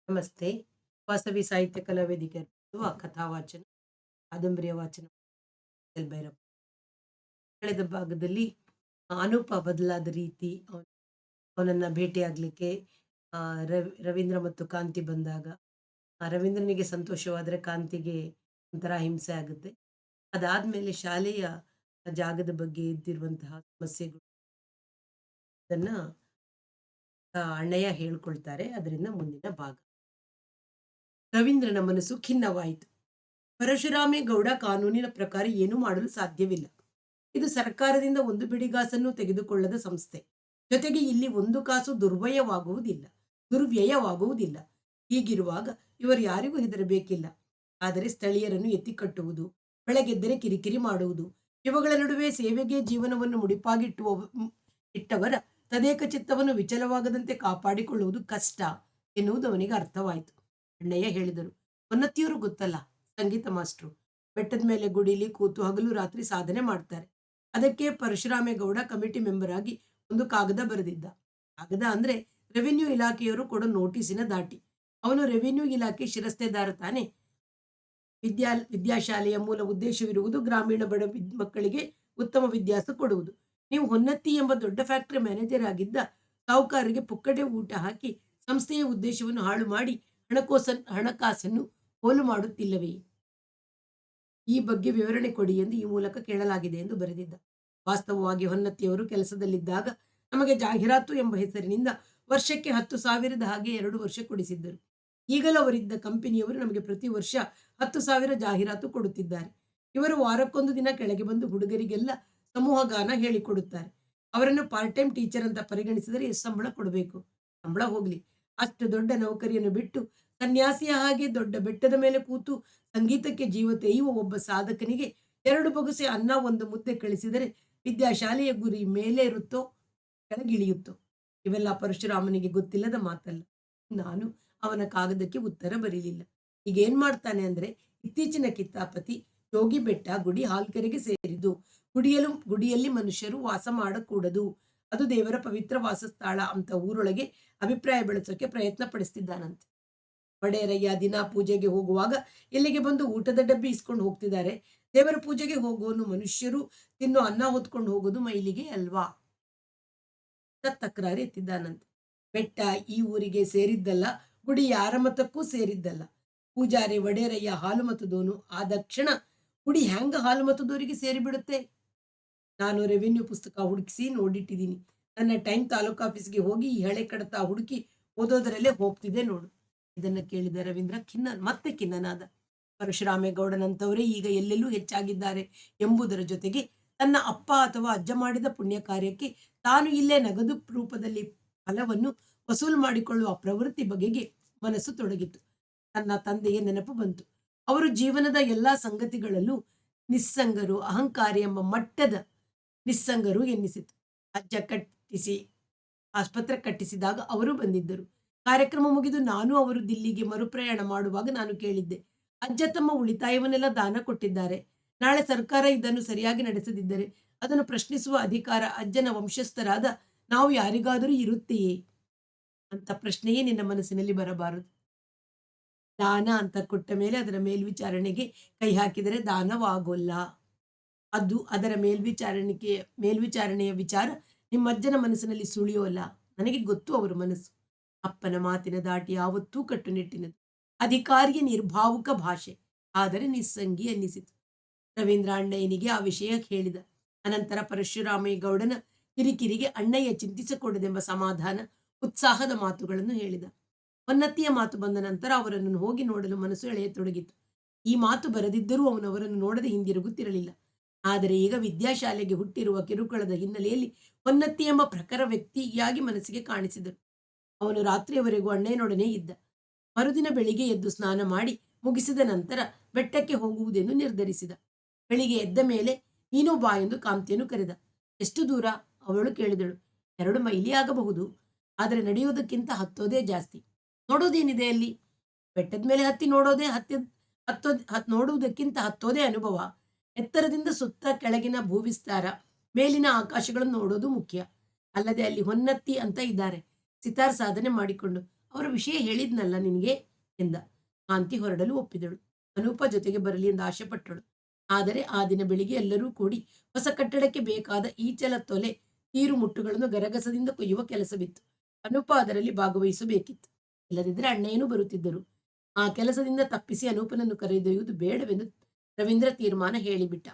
ನಮಸ್ತೆ. ವಾಸವಿ ಸಾಹಿತ್ಯ ಕಲಾ ವೇದಿಕೆ ನಡೆಸುವ ಕಥಾವಾಚನ, ಕಾದಂಬರಿಯ ವಾಚನ ಭೈರಪ್ಪ. ಕಳೆದ ಭಾಗದಲ್ಲಿ ಅನೂಪ ಬದಲಾದ ರೀತಿ, ಅವನನ್ನ ಭೇಟಿಯಾಗ್ಲಿಕ್ಕೆ ರವೀಂದ್ರ ಮತ್ತು ಕಾಂತಿ ಬಂದಾಗ, ರವೀಂದ್ರನಿಗೆ ಸಂತೋಷವಾದರೆ ಕಾಂತಿಗೆ ಒಂಥರ ಹಿಂಸೆ ಆಗುತ್ತೆ. ಅದಾದ್ಮೇಲೆ ಶಾಲೆಯ ಜಾಗದ ಬಗ್ಗೆ ಇದ್ದಿರುವಂತಹ ಸಮಸ್ಯೆಗಳು, ಅದನ್ನ ಅಣ್ಣಯ್ಯ ಹೇಳ್ಕೊಳ್ತಾರೆ. ಅದರಿಂದ ಮುಂದಿನ ಭಾಗ. ರವೀಂದ್ರನ ಮನಸ್ಸು ಖಿನ್ನವಾಯಿತು. ಪರಶುರಾಮೇಗೌಡ ಕಾನೂನಿನ ಪ್ರಕಾರ ಏನೂ ಮಾಡಲು ಸಾಧ್ಯವಿಲ್ಲ. ಇದು ಸರ್ಕಾರದಿಂದ ಒಂದು ಬಿಡಿಗಾಸನ್ನು ತೆಗೆದುಕೊಳ್ಳದ ಸಂಸ್ಥೆ. ಜೊತೆಗೆ ಇಲ್ಲಿ ಒಂದು ಕಾಸು ದುರ್ವ್ಯಯವಾಗುವುದಿಲ್ಲ. ಹೀಗಿರುವಾಗ ಇವರು ಯಾರಿಗೂ ಹೆದರಬೇಕಿಲ್ಲ. ಆದರೆ ಸ್ಥಳೀಯರನ್ನು ಎತ್ತಿಕಟ್ಟುವುದು, ಬೆಳಗೆದ್ದರೆ ಕಿರಿಕಿರಿ ಮಾಡುವುದು, ಇವುಗಳ ನಡುವೆ ಸೇವೆಗೆ ಜೀವನವನ್ನು ಇಟ್ಟವರ ತದೇಕ ಚಿತ್ತವನ್ನು ವಿಚಲವಾಗದಂತೆ ಕಾಪಾಡಿಕೊಳ್ಳುವುದು ಕಷ್ಟ ಎನ್ನುವುದು ಅವನಿಗೆ ಅರ್ಥವಾಯಿತು. ಅಣ್ಣಯ್ಯ ಹೇಳಿದರು, ಹೊನ್ನತ್ತಿಯವರು ಗೊತ್ತಲ್ಲ, ಸಂಗೀತ ಮಾಸ್ಟ್ರು. ಬೆಟ್ಟದ ಮೇಲೆ ಗುಡಿಲಿ ಕೂತು ಹಗಲು ರಾತ್ರಿ ಸಾಧನೆ ಮಾಡ್ತಾರೆ. ಅದಕ್ಕೆ ಪರಶುರಾಮೇಗೌಡ ಕಮಿಟಿ ಮೆಂಬರ್ ಆಗಿ ಒಂದು ಕಾಗದ ಬರೆದಿದ್ದ. ಕಾಗದ ಅಂದ್ರೆ ರೆವಿನ್ಯೂ ಇಲಾಖೆಯವರು ಕೊಡೋ ನೋಟಿಸಿನ ದಾಟಿ. ಅವನು ರೆವಿನ್ಯೂ ಇಲಾಖೆ ಶಿರಸ್ತೆದಾರ ತಾನೆ. ವಿದ್ಯಾಶಾಲೆಯ ಮೂಲ ಉದ್ದೇಶವಿರುವುದು ಗ್ರಾಮೀಣ ಬಡ ಮಕ್ಕಳಿಗೆ ಉತ್ತಮ ವಿದ್ಯಾಸ ಕೊಡುವುದು. ನೀವು ಹೊನ್ನತ್ತಿ ಎಂಬ ದೊಡ್ಡ ಫ್ಯಾಕ್ಟರಿ ಮ್ಯಾನೇಜರ್ ಆಗಿದ್ದ ಸಾಹುಕಾರರಿಗೆ ಪುಕ್ಕಟೆ ಊಟ ಹಾಕಿ ಸಂಸ್ಥೆಯ ಉದ್ದೇಶವನ್ನು ಹಾಳು ಮಾಡಿ ಹಣಕಾಸನ್ನು ಪೋಲು ಮಾಡುತ್ತಿಲ್ಲವೇ? ಈ ಬಗ್ಗೆ ವಿವರಣೆ ಕೊಡಿ ಎಂದು ಈ ಮೂಲಕ ಕೇಳಲಾಗಿದೆ ಎಂದು ಬರೆದಿದ್ದ. ವಾಸ್ತವವಾಗಿ ಹೊನ್ನತ್ತಿಯವರು ಕೆಲಸದಲ್ಲಿದ್ದಾಗ ನಮಗೆ ಜಾಹೀರಾತು ಎಂಬ ಹೆಸರಿನಿಂದ ವರ್ಷಕ್ಕೆ 10,000 ಹಾಗೆ 2 ವರ್ಷ ಕೊಡಿಸಿದ್ದರು. ಈಗಲೂ ಅವರಿದ್ದ ಕಂಪನಿಯವರು ನಮಗೆ ಪ್ರತಿ ವರ್ಷ 10,000 ಜಾಹೀರಾತು ಕೊಡುತ್ತಿದ್ದಾರೆ. ಇವರು ವಾರಕ್ಕೊಂದು ದಿನ ಕೆಳಗೆ ಬಂದು ಹುಡುಗರಿಗೆಲ್ಲ ಸಮೂಹ ಗಾನ ಹೇಳಿಕೊಡುತ್ತಾರೆ. ಅವರನ್ನು ಪಾರ್ಟ್ ಟೈಮ್ ಟೀಚರ್ ಅಂತ ಪರಿಗಣಿಸಿದರೆ ಎಷ್ಟು ಸಂಬಳ ಕೊಡಬೇಕು? ಸಂಬಳ ಹೋಗ್ಲಿ, ಅಷ್ಟು ದೊಡ್ಡ ನೌಕರಿಯನ್ನು ಬಿಟ್ಟು ಸನ್ಯಾಸಿಯ ಹಾಗೆ ದೊಡ್ಡ ಬೆಟ್ಟದ ಮೇಲೆ ಕೂತು ಸಂಗೀತಕ್ಕೆ ಜೀವ ತೆಯುವ ಒಬ್ಬ ಸಾಧಕನಿಗೆ 2 ಬೊಗಸೆ ಅನ್ನ, 1 ಮುದ್ದೆ ಕಳಿಸಿದರೆ ವಿದ್ಯಾಶಾಲೆಯ ಗುರಿ ಮೇಲೆ ಇರುತ್ತೋ ಕೆಳಗಿಳಿಯುತ್ತೋ? ಇವೆಲ್ಲ ಪರಶುರಾಮನಿಗೆ ಗೊತ್ತಿಲ್ಲದ ಮಾತಲ್ಲ. ನಾನು ಅವನ ಕಾಗದಕ್ಕೆ ಉತ್ತರ ಬರೀಲಿಲ್ಲ. ಈಗ ಏನ್ ಮಾಡ್ತಾನೆ ಅಂದ್ರೆ, ಇತ್ತೀಚಿನ ಕಿತಾಪತಿ ಯೋಗಿ ಬೆಟ್ಟ ಗುಡಿ ಹಾಲ್ಕೆರೆಗೆ ಸೇರಿದ್ದು. ಗುಡಿಯಲ್ಲಿ ಮನುಷ್ಯರು ವಾಸ ಮಾಡಕೂಡದು, ಅದು ದೇವರ ಪವಿತ್ರ ವಾಸಸ್ಥಳ ಅಂತ ಊರೊಳಗೆ ಅಭಿಪ್ರಾಯ ಬೆಳೆಸೋಕೆ ಪ್ರಯತ್ನ ಪಡಿಸ್ತಿದ್ದಾನಂತೆ. ಒಡೆಯರಯ್ಯ ದಿನ ಪೂಜೆಗೆ ಹೋಗುವಾಗ ಇಲ್ಲಿಗೆ ಬಂದು ಊಟದ ಡಬ್ಬಿ ಇಸ್ಕೊಂಡು ಹೋಗ್ತಿದ್ದಾರೆ. ದೇವರ ಪೂಜೆಗೆ ಹೋಗುವನು ಮನುಷ್ಯರು ತಿನ್ನು ಅನ್ನ ಹೊತ್ಕೊಂಡು ಹೋಗೋದು ಮೈಲಿಗೆ ಅಲ್ವಾ? ತಕರಾರು ಎತ್ತಿದ್ದಾನಂತೆ. ಬೆಟ್ಟ ಈ ಊರಿಗೆ ಸೇರಿದ್ದಲ್ಲ, ಗುಡಿ ಯಾರ ಮತಕ್ಕೂ ಸೇರಿದ್ದಲ್ಲ. ಪೂಜಾರಿ ಒಡೆಯರಯ್ಯ ಹಾಲು ಮತದೋನು ಆದ ಕ್ಷಣ ಗುಡಿ ಹ್ಯಾಂಗ ಹಾಲು ಮತದವರಿಗೆ ಸೇರಿಬಿಡುತ್ತೆ? ನಾನು ರೆವಿನ್ಯೂ ಪುಸ್ತಕ ಹುಡುಕಿಸಿ ನೋಡಿಟ್ಟಿದ್ದೀನಿ. ನನ್ನ ಟೈಮ್ ತಾಲೂಕು ಆಫೀಸ್ಗೆ ಹೋಗಿ ಈ ಹಳೆ ಕಡತ ಹುಡುಕಿ ಓದೋದರಲ್ಲೇ ಹೋಗ್ತಿದೆ ನೋಡು. ಇದನ್ನ ಕೇಳಿದ ರವೀಂದ್ರ ಮತ್ತೆ ಖಿನ್ನನಾದ. ಪರಶುರಾಮೇಗೌಡನಂತವರೇ ಈಗ ಎಲ್ಲೆಲ್ಲೂ ಹೆಚ್ಚಾಗಿದ್ದಾರೆ ಎಂಬುದರ ಜೊತೆಗೆ ತನ್ನ ಅಪ್ಪ ಅಥವಾ ಅಜ್ಜ ಮಾಡಿದ ಪುಣ್ಯ ಕಾರ್ಯಕ್ಕೆ ತಾನು ಇಲ್ಲೇ ನಗದು ರೂಪದಲ್ಲಿ ಫಲವನ್ನು ವಸೂಲು ಮಾಡಿಕೊಳ್ಳುವ ಪ್ರವೃತ್ತಿ ಬಗೆಗೆ ಮನಸ್ಸು ತೊಡಗಿತು. ತನ್ನ ತಂದೆಯ ನೆನಪು ಬಂತು. ಅವರು ಜೀವನದ ಎಲ್ಲಾ ಸಂಗತಿಗಳಲ್ಲೂ ನಿಸ್ಸಂಗರು, ಅಹಂಕಾರಿ ಎಂಬ ಮಟ್ಟದ ನಿಸ್ಸಂಗರು ಎನ್ನಿಸಿತು. ಅಜ್ಜ ಆಸ್ಪತ್ರೆ ಕಟ್ಟಿಸಿದಾಗ ಅವರು ಬಂದಿದ್ದರು. ಕಾರ್ಯಕ್ರಮ ಮುಗಿದು ನಾನು ಅವರು ದಿಲ್ಲಿಗೆ ಮರುಪ್ರಯಾಣ ಮಾಡುವಾಗ ನಾನು ಕೇಳಿದ್ದೆ, ಅಜ್ಜ ತಮ್ಮ ಉಳಿತಾಯವನ್ನೆಲ್ಲ ದಾನ ಕೊಟ್ಟಿದ್ದಾರೆ. ನಾಳೆ ಸರ್ಕಾರ ಇದನ್ನು ಸರಿಯಾಗಿ ನಡೆಸದಿದ್ದರೆ ಅದನ್ನು ಪ್ರಶ್ನಿಸುವ ಅಧಿಕಾರ ಅಜ್ಜನ ವಂಶಸ್ಥರಾದ ನಾವು ಯಾರಿಗಾದರೂ ಇರುತ್ತೆಯೇ ಅಂತ ಪ್ರಶ್ನೆಯೇ ನಿನ್ನ ಮನಸ್ಸಿನಲ್ಲಿ ಬರಬಾರದು. ದಾನ ಅಂತ ಕೊಟ್ಟ ಮೇಲೆ ಅದರ ಮೇಲ್ವಿಚಾರಣೆಗೆ ಕೈ ಹಾಕಿದರೆ ದಾನವಾಗೋಲ್ಲ. ಅದರ ಮೇಲ್ವಿಚಾರಣೆಯ ವಿಚಾರ ನಿಮ್ಮಜ್ಜನ ಮನಸ್ಸಿನಲ್ಲಿ ಸುಳಿಯೋಲ್ಲ. ನನಗೆ ಗೊತ್ತು ಅವರ ಮನಸ್ಸು. ಅಪ್ಪನ ಮಾತಿನ ದಾಟಿ ಯಾವತ್ತೂ ಕಟ್ಟುನಿಟ್ಟಿನದು. ಅಧಿಕಾರಿಯ ನಿರ್ಭಾವುಕ ಭಾಷೆ, ಆದರೆ ನಿಸ್ಸಂಗಿ ಅನ್ನಿಸಿತು. ರವೀಂದ್ರ ಅಣ್ಣಯ್ಯನಿಗೆ ಆ ವಿಷಯ ಹೇಳಿದ. ಅನಂತರ ಪರಶುರಾಮೇಗೌಡನ ಕಿರಿಕಿರಿಗೆ ಅಣ್ಣಯ್ಯ ಚಿಂತಿಸಕೂಡದೆಂಬ ಸಮಾಧಾನ, ಉತ್ಸಾಹದ ಮಾತುಗಳನ್ನು ಹೇಳಿದ. ಹೊನ್ನತ್ತಿಯ ಮಾತು ಬಂದ ನಂತರ ಅವರನ್ನು ಹೋಗಿ ನೋಡಲು ಮನಸ್ಸು ಎಳೆಯತೊಡಗಿತು. ಈ ಮಾತು ಬರದಿದ್ದರೂ ಅವನು ಅವರನ್ನು ನೋಡದೆ ಹಿಂದಿರುಗುತ್ತಿರಲಿಲ್ಲ. ಆದರೆ ಈಗ ವಿದ್ಯಾಶಾಲೆಗೆ ಹುಟ್ಟಿರುವ ಕಿರುಕುಳದ ಹಿನ್ನೆಲೆಯಲ್ಲಿ ಹೊನ್ನತ್ತಿ ಎಂಬ ಪ್ರಖರ ವ್ಯಕ್ತಿಯಾಗಿ ಮನಸ್ಸಿಗೆ ಕಾಣಿಸಿದರು. ಅವನು ರಾತ್ರಿಯವರೆಗೂ ಅಣ್ಣಯ್ಯನೊಡನೆ ಇದ್ದ. ಮರುದಿನ ಬೆಳಿಗ್ಗೆ ಎದ್ದು ಸ್ನಾನ ಮಾಡಿ ಮುಗಿಸಿದ ನಂತರ ಬೆಟ್ಟಕ್ಕೆ ಹೋಗುವುದೆಂದು ನಿರ್ಧರಿಸಿದ. ಬೆಳಿಗ್ಗೆ ಎದ್ದ ಮೇಲೆ ನೀನು ಬಾ ಎಂದು ಕಾಂತಿಯನ್ನು ಕರೆದ. ಎಷ್ಟು ದೂರ? ಅವಳು ಕೇಳಿದಳು. 2 ಮೈಲಿ ಆಗಬಹುದು, ಆದರೆ ನಡೆಯುವುದಕ್ಕಿಂತ ಹತ್ತೋದೇ ಜಾಸ್ತಿ. ನೋಡೋದೇನಿದೆ ಅಲ್ಲಿ? ಬೆಟ್ಟದ ಮೇಲೆ ಹತ್ತಿ ನೋಡುವುದಕ್ಕಿಂತ ಹತ್ತೋದೇ ಅನುಭವ. ಎತ್ತರದಿಂದ ಸುತ್ತ ಕೆಳಗಿನ ಭೂವಿಸ್ತಾರ, ಮೇಲಿನ ಆಕಾಶಗಳನ್ನು ನೋಡೋದು ಮುಖ್ಯ. ಅಲ್ಲದೆ ಅಲ್ಲಿ ಹೊನ್ನತ್ತಿ ಅಂತ ಇದ್ದಾರೆ, ಸಿತಾರ್ ಸಾಧನೆ ಮಾಡಿಕೊಂಡು. ಅವರ ವಿಷಯ ಹೇಳಿದ್ನಲ್ಲ ನಿನಗೆ ಎಂದ. ಕಾಂತಿ ಹೊರಡಲು ಒಪ್ಪಿದಳು. ಅನೂಪ ಜೊತೆಗೆ ಬರಲಿ ಎಂದು ಆಶೆ ಪಟ್ಟಳು. ಆದರೆ ಆ ದಿನ ಬೆಳಿಗ್ಗೆ ಎಲ್ಲರೂ ಕೂಡಿ ಹೊಸ ಕಟ್ಟಡಕ್ಕೆ ಬೇಕಾದ ಈಚಲ ತೊಲೆ ತೀರು ಮುಟ್ಟುಗಳನ್ನು ಗರಗಸದಿಂದ ಕೊಯ್ಯುವ ಕೆಲಸವಿತ್ತು. ಅನೂಪ ಅದರಲ್ಲಿ ಭಾಗವಹಿಸಬೇಕಿತ್ತು. ಇಲ್ಲದಿದ್ದರೆ ಅಣ್ಣಯ್ಯನೂ ಬರುತ್ತಿದ್ದರು. ಆ ಕೆಲಸದಿಂದ ತಪ್ಪಿಸಿ ಅನೂಪನನ್ನು ಕರೆದೊಯ್ಯುವುದು ಬೇಡವೆಂದು ರವೀಂದ್ರ ತೀರ್ಮಾನ ಹೇಳಿಬಿಟ್ಟ.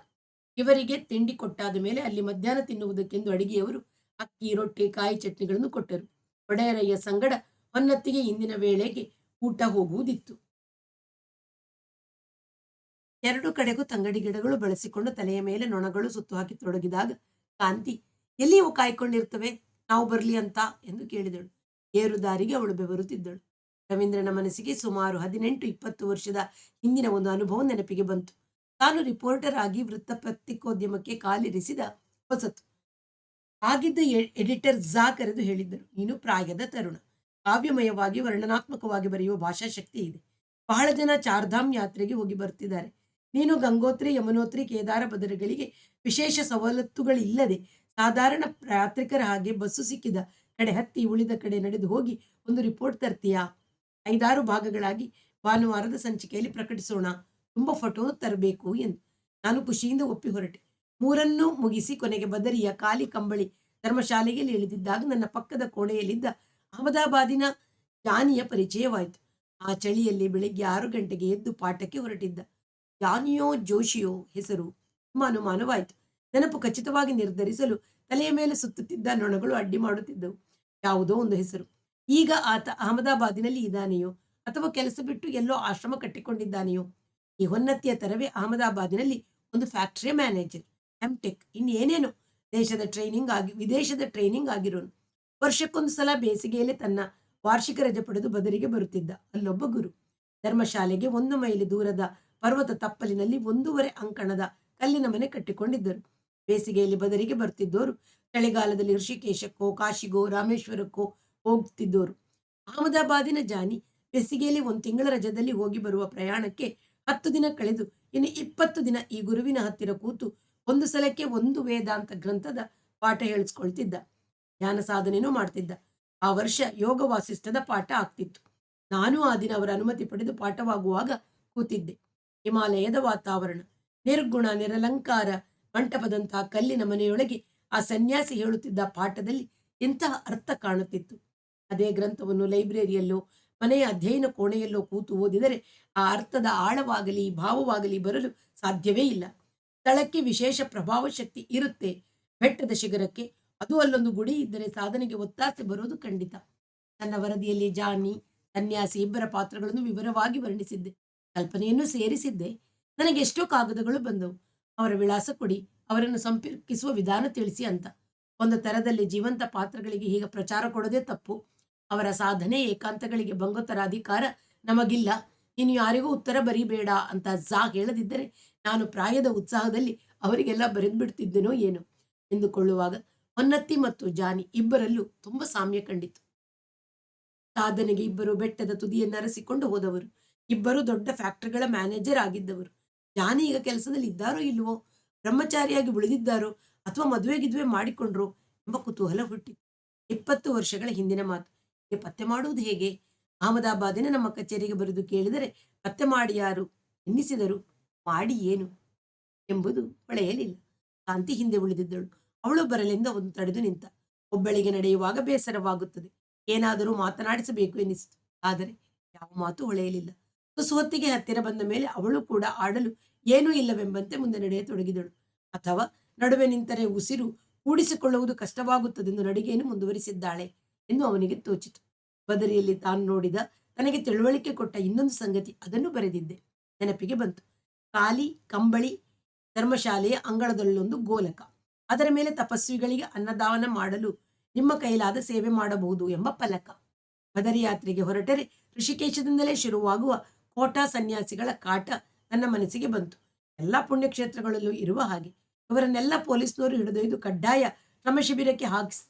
ಇವರಿಗೆ ತಿಂಡಿ ಕೊಟ್ಟಾದ ಮೇಲೆ ಅಲ್ಲಿ ಮಧ್ಯಾಹ್ನ ತಿನ್ನುವುದಕ್ಕೆಂದು ಅಡಿಗೆಯವರು ಅಕ್ಕಿ, ರೊಟ್ಟಿ, ಕಾಯಿ ಚಟ್ನಿಗಳನ್ನು ಕೊಟ್ಟರು. ಒಡೆಯರಯ್ಯ ಸಂಗಡ ಹೊನ್ನತ್ತಿಗೆ ಇಂದಿನ ವೇಳೆಗೆ ಊಟ ಹೋಗುವುದಿತ್ತು. ಎರಡು ಕಡೆಗೂ ತಂಗಡಿ ಗಿಡಗಳು ಬಳಸಿಕೊಂಡು ತಲೆಯ ಮೇಲೆ ನೊಣಗಳು ಸುತ್ತು ಹಾಕಿ ತೊಡಗಿದಾಗ ಕಾಂತಿ, ಎಲ್ಲಿ ಅವು ಕಾಯ್ಕೊಂಡಿರ್ತವೆ, ನಾವು ಬರಲಿ ಅಂತ ಎಂದು ಕೇಳಿದಳು. ಏರು ದಾರಿಗೆ ಅವಳು ಬೆವರುತ್ತಿದ್ದಳು. ರವೀಂದ್ರನ ಮನಸ್ಸಿಗೆ ಸುಮಾರು 18-20 ವರ್ಷದ ಹಿಂದಿನ ಒಂದು ಅನುಭವ ನೆನಪಿಗೆ ಬಂತು. ತಾನು ರಿಪೋರ್ಟರ್ ಆಗಿ ವೃತ್ತಪತ್ರಿಕೋದ್ಯಮಕ್ಕೆ ಕಾಲಿರಿಸಿದ ಹೊಸತು. ಆಗಿದ್ದ ಎಡಿಟರ್ ಝಾ ಕರೆದು ಹೇಳಿದ್ದರು, ನೀನು ಪ್ರಾಯದ ತರುಣ, ಕಾವ್ಯಮಯವಾಗಿ ವರ್ಣನಾತ್ಮಕವಾಗಿ ಬರೆಯುವ ಭಾಷಾಶಕ್ತಿ ಇದೆ. ಬಹಳ ಜನ ಚಾರ್ಧಾಮ್ ಯಾತ್ರೆಗೆ ಹೋಗಿ ಬರ್ತಿದ್ದಾರೆ. ನೀನು ಗಂಗೋತ್ರಿ, ಯಮುನೋತ್ರಿ, ಕೇದಾರ ಬದರಿಗಳಿಗೆ ವಿಶೇಷ ಸವಲತ್ತುಗಳಿಲ್ಲದೆ ಸಾಧಾರಣ ಯಾತ್ರಿಕರ ಹಾಗೆ ಬಸ್ಸು ಸಿಕ್ಕಿದ ಕಡೆ ಹತ್ತಿ ಉಳಿದ ಕಡೆ ನಡೆದು ಹೋಗಿ ಒಂದು ರಿಪೋರ್ಟ್ ತರ್ತೀಯಾ? 5-6 ಭಾಗಗಳಾಗಿ ಭಾನುವಾರದ ಸಂಚಿಕೆಯಲ್ಲಿ ಪ್ರಕಟಿಸೋಣ. ತುಂಬ ಫೋಟೋ ತರಬೇಕು ಎಂದು. ನಾನು ಖುಷಿಯಿಂದ ಒಪ್ಪಿ ಹೊರಟೆ. 3 ಮುಗಿಸಿ ಕೊನೆಗೆ ಬದರಿಯ ಖಾಲಿ ಕಂಬಳಿ ಧರ್ಮಶಾಲೆಗೆ ಇಳಿದಿದ್ದಾಗ ನನ್ನ ಪಕ್ಕದ ಕೋಣೆಯಲ್ಲಿದ್ದ ಅಹಮದಾಬಾದಿನ ಜಾನಿಯ ಪರಿಚಯವಾಯಿತು. ಆ ಚಳಿಯಲ್ಲಿ ಬೆಳಿಗ್ಗೆ 6 ಗಂಟೆಗೆ ಎದ್ದು ಪಾಠಕ್ಕೆ ಹೊರಟಿದ್ದ. ಜಾನಿಯೋ ಜೋಶಿಯೋ ಹೆಸರು ತುಂಬ ಅನುಮಾನವಾಯಿತು. ನೆನಪು ಖಚಿತವಾಗಿ ನಿರ್ಧರಿಸಲು ತಲೆಯ ಮೇಲೆ ಸುತ್ತುತ್ತಿದ್ದ ನೊಣಗಳು ಅಡ್ಡಿ ಮಾಡುತ್ತಿದ್ದವು. ಯಾವುದೋ ಒಂದು ಹೆಸರು. ಈಗ ಆತ ಅಹಮದಾಬಾದಿನಲ್ಲಿ ಇದ್ದಾನೆಯೋ ಅಥವಾ ಕೆಲಸ ಬಿಟ್ಟು ಎಲ್ಲೋ ಆಶ್ರಮ ಕಟ್ಟಿಕೊಂಡಿದ್ದಾನೆಯೋ? ಈ ಹೊನ್ನತ್ತಿಯ ತರವೇ ಅಹಮದಾಬಾದಿನಲ್ಲಿ ಒಂದು ಫ್ಯಾಕ್ಟರಿಯ ಮ್ಯಾನೇಜರ್, ಎಂಟೆಕ್, ಇನ್ನೇನೇನೋ ವಿದೇಶದ ಟ್ರೈನಿಂಗ್ ಆಗಿರೋನು. ವರ್ಷಕ್ಕೊಂದು ಸಲ ಬೇಸಿಗೆಯಲ್ಲಿ ತನ್ನ ವಾರ್ಷಿಕ ರಜೆ ಪಡೆದು ಬದರಿಗೆ ಬರುತ್ತಿದ್ದ. ಅಲ್ಲೊಬ್ಬ ಗುರು. ಧರ್ಮಶಾಲೆಗೆ 1 ಮೈಲಿ ದೂರದ ಪರ್ವತ ತಪ್ಪಲಿನಲ್ಲಿ 1.5 ಅಂಕಣದ ಕಲ್ಲಿನ ಮನೆ ಕಟ್ಟಿಕೊಂಡಿದ್ದರು. ಬೇಸಿಗೆಯಲ್ಲಿ ಬದರಿಗೆ ಬರ್ತಿದ್ದೋರು ಚಳಿಗಾಲದಲ್ಲಿ ಋಷಿಕೇಶಕ್ಕೋ, ಕಾಶಿಗೋ, ರಾಮೇಶ್ವರಕ್ಕೋ ಹೋಗ್ತಿದ್ದೋರು. ಅಹಮದಾಬಾದಿನ ಜಾನಿ ಬೇಸಿಗೆಯಲ್ಲಿ 1 ತಿಂಗಳ ರಜದಲ್ಲಿ ಹೋಗಿ ಬರುವ ಪ್ರಯಾಣಕ್ಕೆ 10 ದಿನ ಕಳೆದು ಇನ್ನು 20 ದಿನ ಈ ಗುರುವಿನ ಹತ್ತಿರ ಕೂತು ಒಂದು ಸಲಕ್ಕೆ 1 ವೇದಾಂತ ಗ್ರಂಥದ ಪಾಠ ಹೇಳಿಸ್ಕೊಳ್ತಿದ್ದ. ಧ್ಯಾನ ಸಾಧನೆನೂ ಮಾಡ್ತಿದ್ದ. ಆ ವರ್ಷ ಯೋಗ ವಾಸಿಷ್ಠದ ಪಾಠ ಆಗ್ತಿತ್ತು. ನಾನು ಆ ದಿನ ಅವರ ಅನುಮತಿ ಪಡೆದು ಪಾಠವಾಗುವಾಗ ಕೂತಿದ್ದೆ. ಹಿಮಾಲಯದ ವಾತಾವರಣ, ನಿರ್ಗುಣ ನಿರಲಂಕಾರ ಮಂಟಪದಂತಹ ಕಲ್ಲಿನ ಮನೆಯೊಳಗೆ ಆ ಸನ್ಯಾಸಿ ಹೇಳುತ್ತಿದ್ದ ಪಾಠದಲ್ಲಿ ಇಂತಹ ಅರ್ಥ ಕಾಣುತ್ತಿತ್ತು. ಅದೇ ಗ್ರಂಥವನ್ನು ಲೈಬ್ರರಿಯಲ್ಲೋ ಮನೆಯ ಅಧ್ಯಯನ ಕೋಣೆಯಲ್ಲೋ ಕೂತು ಓದಿದರೆ ಆ ಅರ್ಥದ ಆಳವಾಗಲಿ ಭಾವವಾಗಲಿ ಬರಲು ಸಾಧ್ಯವೇ ಇಲ್ಲ. ಸ್ಥಳಕ್ಕೆ ವಿಶೇಷ ಪ್ರಭಾವ ಶಕ್ತಿ ಇರುತ್ತೆ. ಬೆಟ್ಟದ ಶಿಖರಕ್ಕೆ, ಅದು ಅಲ್ಲೊಂದು ಗುಡಿ ಇದ್ದರೆ ಸಾಧನೆಗೆ ಒತ್ತಾಸೆ ಬರೋದು ಖಂಡಿತ. ನನ್ನ ವರದಿಯಲ್ಲಿ ಜಾನಿ, ಸನ್ಯಾಸಿ ಇಬ್ಬರ ಪಾತ್ರಗಳನ್ನು ವಿವರವಾಗಿ ವರ್ಣಿಸಿದ್ದೆ. ಕಲ್ಪನೆಯನ್ನು ಸೇರಿಸಿದ್ದೆ. ನನಗೆ ಎಷ್ಟೋ ಕಾಗದಗಳು ಬಂದವು. ಅವರ ವಿಳಾಸ ಕೊಡಿ, ಅವರನ್ನು ಸಂಪರ್ಕಿಸುವ ವಿಧಾನ ತಿಳಿಸಿ ಅಂತ. ಒಂದು ತರದಲ್ಲಿ ಜೀವಂತ ಪಾತ್ರಗಳಿಗೆ ಹೀಗೆ ಪ್ರಚಾರ ಕೊಡೋದೇ ತಪ್ಪು. ಅವರ ಸಾಧನೆ ಏಕಾಂತಗಳಿಗೆ ಭಂಗೋತ್ತರ ಅಧಿಕಾರ ನಮಗಿಲ್ಲ. ನೀನು ಯಾರಿಗೂ ಉತ್ತರ ಬರೀಬೇಡ ಅಂತ ಝಾ ಹೇಳದಿದ್ದರೆ ನಾನು ಪ್ರಾಯದ ಉತ್ಸಾಹದಲ್ಲಿ ಅವರಿಗೆಲ್ಲ ಬರೆದು ಬಿಡ್ತಿದ್ದೇನೋ ಏನೋ ಎಂದುಕೊಳ್ಳುವಾಗ ಹೊನ್ನತ್ತಿ ಮತ್ತು ಜಾನಿ ಇಬ್ಬರಲ್ಲೂ ತುಂಬ ಸಾಮ್ಯ ಕಂಡಿತು. ಸಾಧನೆಗೆ ಇಬ್ಬರು ಬೆಟ್ಟದ ತುದಿಯನ್ನು ಅರಸಿಕೊಂಡು ಹೋದವರು. ಇಬ್ಬರು ದೊಡ್ಡ ಫ್ಯಾಕ್ಟರಿಗಳ ಮ್ಯಾನೇಜರ್ ಆಗಿದ್ದವರು. ಜಾನಿ ಈಗ ಕೆಲಸದಲ್ಲಿ ಇದ್ದಾರೋ ಇಲ್ವೋ, ಬ್ರಹ್ಮಚಾರಿಯಾಗಿ ಉಳಿದಿದ್ದಾರೋ ಅಥವಾ ಮದುವೆ ಮಾಡಿಕೊಂಡ್ರೋ ಎಂಬ ಕುತೂಹಲ ಹುಟ್ಟಿತು. 20 ವರ್ಷಗಳ ಹಿಂದಿನ ಮಾತು. ಪತ್ತೆ ಮಾಡುವುದು ಹೇಗೆ? ಅಹಮದಾಬಾದಿನ ನಮ್ಮ ಕಚೇರಿಗೆ ಬರೆದು ಕೇಳಿದರೆ ಪತ್ತೆ ಮಾಡಿ ಯಾರು ಎನ್ನಿಸಿದರು, ಮಾಡಿ ಏನು ಎಂಬುದು ಹೊಳೆಯಲಿಲ್ಲ. ಕಾಂತಿ ಹಿಂದೆ ಉಳಿದಿದ್ದಳು. ಅವಳು ಬರಲೆಂದು ಅವನು ತಡೆದು ನಿಂತ. ಒಬ್ಬಳಿಗೆ ನಡೆಯುವಾಗ ಬೇಸರವಾಗುತ್ತದೆ. ಏನಾದರೂ ಮಾತನಾಡಿಸಬೇಕು ಎನ್ನಿಸಿತು. ಆದರೆ ಯಾವ ಮಾತು ಹೊಳೆಯಲಿಲ್ಲ. ಹೊತ್ತಿಗೆ ಹತ್ತಿರ ಬಂದ ಮೇಲೆ ಅವಳು ಕೂಡ ಆಡಲು ಏನೂ ಇಲ್ಲವೆಂಬಂತೆ ಮುಂದೆ ನಡೆಯತೊಡಗಿದಳು. ಅಥವಾ ನಡುವೆ ನಿಂತರೆ ಉಸಿರು ಕೂಡಿಸಿಕೊಳ್ಳುವುದು ಕಷ್ಟವಾಗುತ್ತದೆಂದು ನಡಿಗೆಯನ್ನು ಮುಂದುವರಿಸಿದ್ದಾಳೆ ಎಂದು ಅವನಿಗೆ ತೋಚಿತು. ಬದರಿಯಲ್ಲಿ ತಾನು ನೋಡಿದ, ತನಗೆ ತಿಳುವಳಿಕೆ ಕೊಟ್ಟ ಇನ್ನೊಂದು ಸಂಗತಿ, ಅದನ್ನು ಬರೆದಿದ್ದೆ. ನೆನಪಿಗೆ ಬಂತು. ಖಾಲಿ ಕಂಬಳಿ ಧರ್ಮಶಾಲೆಯ ಅಂಗಳದಲ್ಲೊಂದು ಗೋಲಕ. ಅದರ ಮೇಲೆ ತಪಸ್ವಿಗಳಿಗೆ ಅನ್ನದಾನ ಮಾಡಲು ನಿಮ್ಮ ಕೈಲಾದ ಸೇವೆ ಮಾಡಬಹುದು ಎಂಬ ಫಲಕ. ಬದರಿ ಯಾತ್ರೆಗೆ ಹೊರಟರೆ ಋಷಿಕೇಶದಿಂದಲೇ ಶುರುವಾಗುವ ಕೋಟಾ ಸನ್ಯಾಸಿಗಳ ಕಾಟ ನನ್ನ ಮನಸ್ಸಿಗೆ ಬಂತು. ಎಲ್ಲ ಪುಣ್ಯಕ್ಷೇತ್ರಗಳಲ್ಲೂ ಇರುವ ಹಾಗೆ ಇವರನ್ನೆಲ್ಲ ಪೊಲೀಸ್ನವರು ಹಿಡಿದೊಯ್ದು ಕಡ್ಡಾಯ ಶ್ರಮ ಶಿಬಿರಕ್ಕೆ